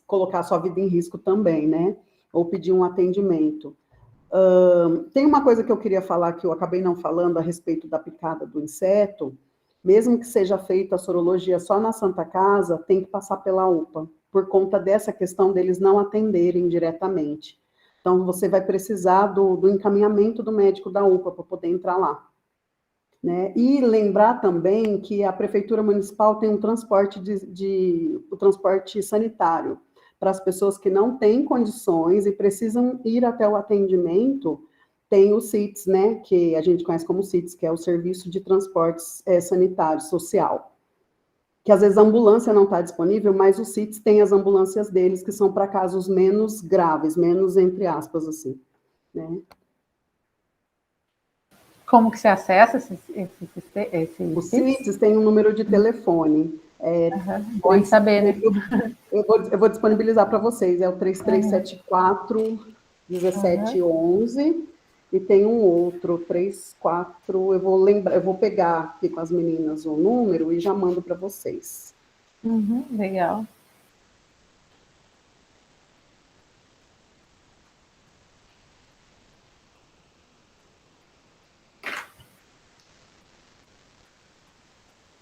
colocar a sua vida em risco também, né? Ou pedir um atendimento. Tem uma coisa que eu queria falar que eu acabei não falando a respeito da picada do inseto. Mesmo que seja feita a sorologia só na Santa Casa, tem que passar pela UPA, por conta dessa questão deles não atenderem diretamente. Então, você vai precisar do encaminhamento do médico da UPA para poder entrar lá. Né? E lembrar também que a Prefeitura Municipal tem um transporte o transporte sanitário para as pessoas que não têm condições e precisam ir até o atendimento. Tem o CITS, né, que a gente conhece como CITS, que é o Serviço de Transportes Sanitário Social. Que às vezes a ambulância não está disponível, mas o CITS tem as ambulâncias deles, que são para casos menos graves, menos entre aspas, assim, né? Como que se acessa esse O CITS tem um número de telefone. Bom saber, né? Eu vou disponibilizar para vocês, é o 3374-1711, e tem um outro, 34, eu vou pegar aqui com as meninas o número e já mando para vocês. Legal.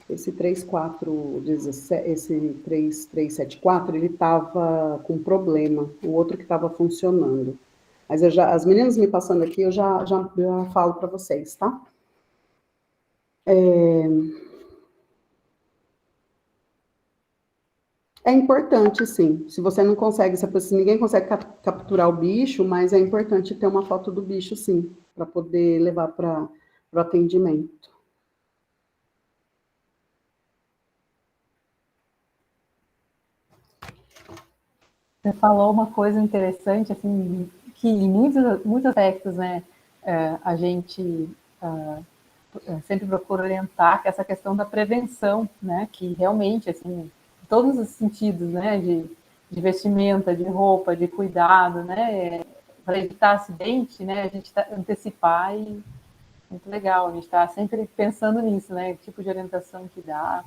Esse 3374, ele estava com problema, o outro que estava funcionando. Mas as meninas me passando aqui, eu já falo para vocês, tá? É importante, sim. Se você não consegue, se ninguém consegue capturar o bicho, mas é importante ter uma foto do bicho, sim, para poder levar para o atendimento. Você falou uma coisa interessante, assim, que em muitos aspectos, né, a gente sempre procura orientar, que é essa questão da prevenção, né, que realmente, assim, em todos os sentidos, né, de vestimenta, de roupa, de cuidado, né, para evitar acidente, né, a gente antecipar e muito legal, a gente está sempre pensando nisso, né, que tipo de orientação que dá.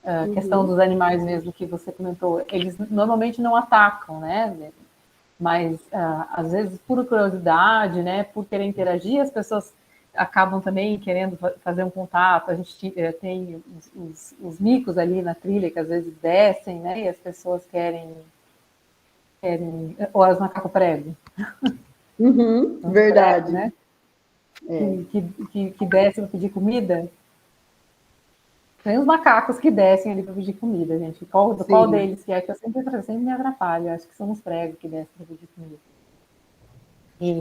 A questão dos animais mesmo que você comentou, eles normalmente não atacam, né? Mas às vezes por curiosidade, né? Por querer interagir, as pessoas acabam também querendo fazer um contato. A gente tem os micos ali na trilha que às vezes descem, né? E as pessoas querem ou as macaco-prego. Verdade. Prego, né? Que descem para pedir comida. Tem os macacos que descem ali para pedir comida, gente. Qual deles que é que eu sempre me atrapalho? Acho que são os pregos que descem para pedir comida.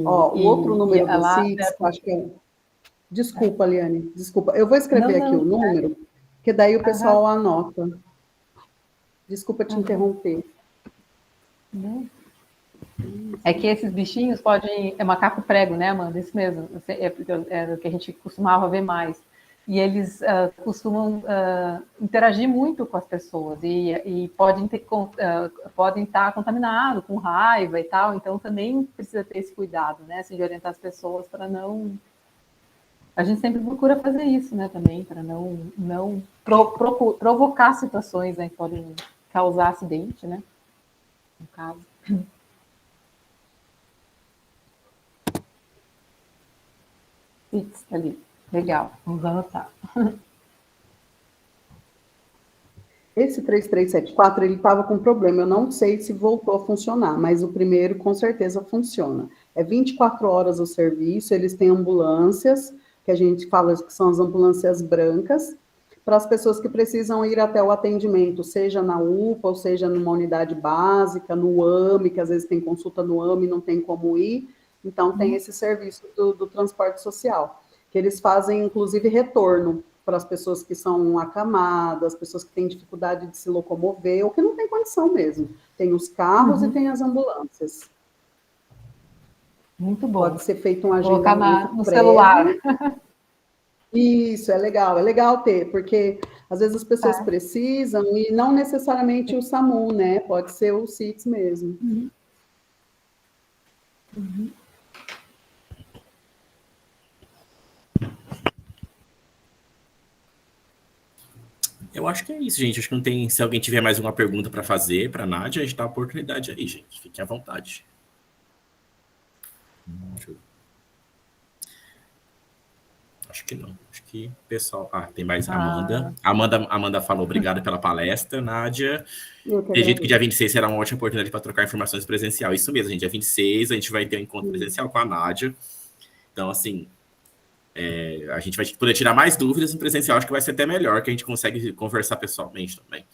O outro número do CITS, acho que é... Desculpa, Liane, desculpa. Eu vou escrever aqui o número, que daí o pessoal anota. Desculpa te interromper. É que esses bichinhos podem... É macaco prego, né, Amanda? Isso mesmo. É o que a gente costumava ver mais. e eles costumam interagir muito com as pessoas e podem estar contaminados com raiva e tal, então também precisa ter esse cuidado, né, assim, de orientar as pessoas para não... A gente sempre procura fazer isso, né, também, para não provocar situações, né, que podem causar acidente, né, no caso. Isso, ali. Legal, vamos anotar. Esse 3374, ele estava com problema. Eu não sei se voltou a funcionar, mas o primeiro com certeza funciona. É 24 horas o serviço, eles têm ambulâncias, que a gente fala que são as ambulâncias brancas, para as pessoas que precisam ir até o atendimento, seja na UPA, ou seja numa unidade básica, no AME, que às vezes tem consulta no AME e não tem como ir. Então, tem esse serviço do transporte social, que eles fazem, inclusive, retorno para as pessoas que são acamadas, pessoas que têm dificuldade de se locomover, ou que não têm condição mesmo. Tem os carros e tem as ambulâncias. Muito bom. Pode ser feito um colocar agendamento no prévio. celular. Isso, é legal ter, porque às vezes as pessoas precisam e não necessariamente o SAMU, né? Pode ser o CITES mesmo. Eu acho que é isso, gente. Acho que não tem. Se alguém tiver mais uma pergunta para fazer para a Nádia, a gente dá a oportunidade aí, gente. Fiquem à vontade. Acho que não. Acho que o pessoal. Tem mais a Amanda. Amanda falou obrigado pela palestra, Nádia. Acredito que dia 26 será uma ótima oportunidade para trocar informações presencial. Isso mesmo, gente. Dia 26 a gente vai ter um encontro presencial com a Nádia. Então, assim, a gente vai poder tirar mais dúvidas no presencial. Acho que vai ser até melhor, que a gente consegue conversar pessoalmente também.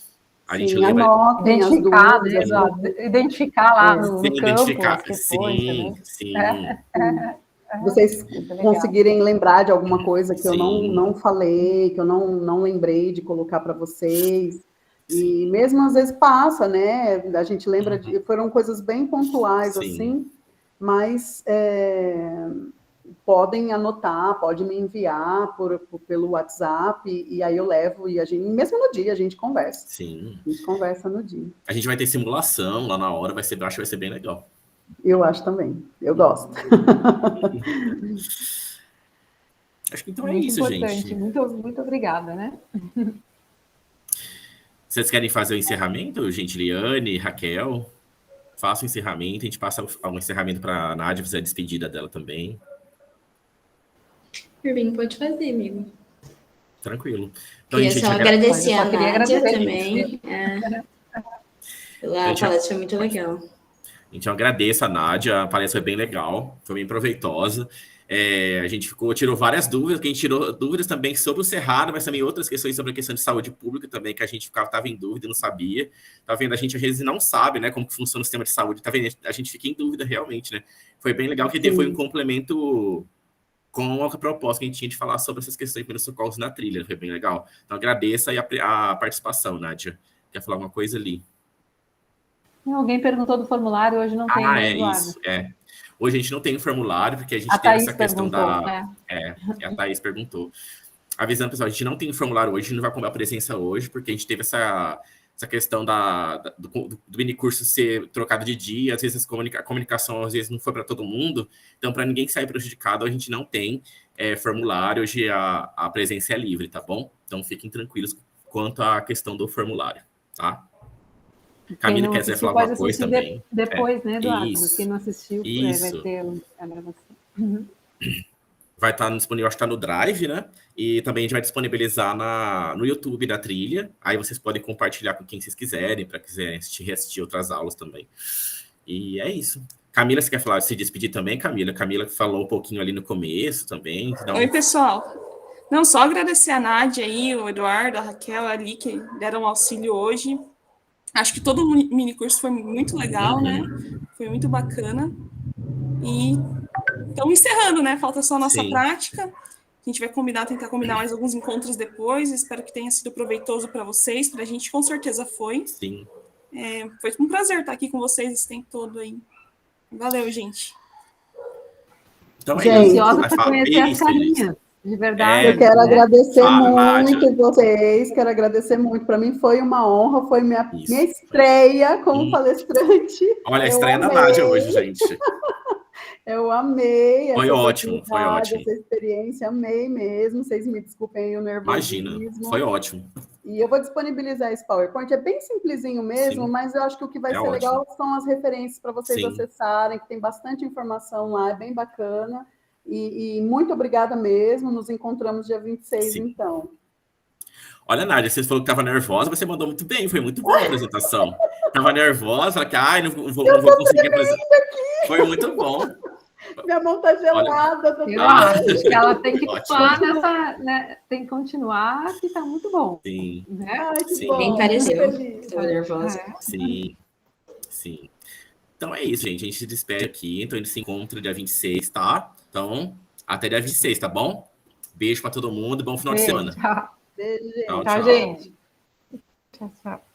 A gente lembra... Identificar, né? Identificar lá no campo as questões. Sim. Vocês conseguirem lembrar de alguma coisa que eu não falei, que eu não lembrei de colocar para vocês. E mesmo às vezes passa, né? A gente lembra de... Foram coisas bem pontuais, assim, mas podem anotar, pode me enviar pelo WhatsApp, e aí eu levo, e a gente, mesmo no dia, a gente conversa. Sim. A gente conversa no dia. A gente vai ter simulação lá na hora, acho que vai ser bem legal. Eu acho também, eu gosto. Acho que então é isso, gente. Muito obrigada, né? Vocês querem fazer o encerramento, gente? Liane, Raquel? Faça o encerramento, a gente passa um encerramento para a Nádia fazer a despedida dela também. Por mim, pode fazer, amigo. Tranquilo. Então, queria só agradecer a Nádia também. A palestra foi muito legal. Então, eu agradeço a Nádia, a palestra foi bem legal, foi bem proveitosa. A gente tirou várias dúvidas, que a gente tirou dúvidas também sobre o Cerrado, mas também outras questões sobre a questão de saúde pública também, que a gente estava em dúvida e não sabia. Tá vendo? A gente às vezes não sabe, né, como que funciona o sistema de saúde, tá vendo? A gente fica em dúvida realmente, né? Foi bem legal que foi um complemento com a proposta que a gente tinha de falar sobre essas questões de socorros na trilha, foi bem legal. Então, agradeço aí a participação, Nádia. Quer falar alguma coisa ali? Alguém perguntou do formulário, hoje não tem. Isso, Hoje a gente não tem o formulário, porque a gente tem essa questão da... A Thaís perguntou. Avisando, pessoal, a gente não tem o formulário hoje, a gente não vai comprar a presença hoje, porque a gente teve essa questão do minicurso ser trocado de dia, às vezes a comunicação às vezes não foi para todo mundo, então para ninguém sair prejudicado, a gente não tem formulário, hoje a presença é livre, tá bom? Então fiquem tranquilos quanto à questão do formulário, tá? Camila, quer dizer falar alguma coisa também? Depois, né, Eduardo? Isso, quem não assistiu vai ter a gravação. Vai estar disponível, acho que está no Drive, né? E também a gente vai disponibilizar no YouTube da trilha. Aí vocês podem compartilhar com quem vocês quiserem, para quiserem reassistir outras aulas também. E é isso. Camila, você quer se despedir também, Camila? Camila falou um pouquinho ali no começo também. Oi, pessoal. Não, só agradecer a Nádia aí, o Eduardo, a Raquel ali, que deram auxílio hoje. Acho que todo o minicurso foi muito legal, né? Foi muito bacana. E estamos encerrando, né? Falta só a nossa prática. A gente vai tentar combinar mais alguns encontros depois. Espero que tenha sido proveitoso para vocês. Para a gente, com certeza, foi. Sim. Foi um prazer estar aqui com vocês esse tempo todo aí. Valeu, gente. Então, ansiosa para conhecer as carinhas. De verdade. Eu quero né? agradecer Fala, muito Nádia. vocês, quero agradecer muito. Para mim foi uma honra, foi minha Isso. estreia como palestrante. Olha, a Eu estreia da amei. Nádia hoje, gente. Eu amei Foi essa ótimo, foi oportunidade, ótimo. essa experiência, amei mesmo. Vocês me desculpem aí o Imagina, nervosismo. foi ótimo. E eu vou disponibilizar esse PowerPoint. É bem simplesinho mesmo, Sim, mas eu acho que o que vai é ser ótimo. legal são as referências para vocês Sim. acessarem, que tem bastante informação lá, é bem bacana. E muito obrigada mesmo. Nos encontramos dia 26, Sim. então. Olha, Nádia, você falou que estava nervosa, mas você mandou muito bem, foi muito boa a apresentação. Estava nervosa, que não vou conseguir apresentar. Foi muito bom. Minha mão tá gelada. Tô Eu acho que ela tem que Ótimo. continuar nessa, né? Tem que continuar, que tá muito bom. Sim, Né? Ai, que Sim. bom. Nem muito pareceu. feliz. Tava nervosa. sim, sim. Então é isso, gente. A gente se despede aqui. Então a gente se encontra dia 26, tá? Então, até dia 26, tá bom? Beijo pra todo mundo e bom final de semana. Tchau. Beijo, gente. Tchau, Tá, tchau. gente? Tchau, tchau.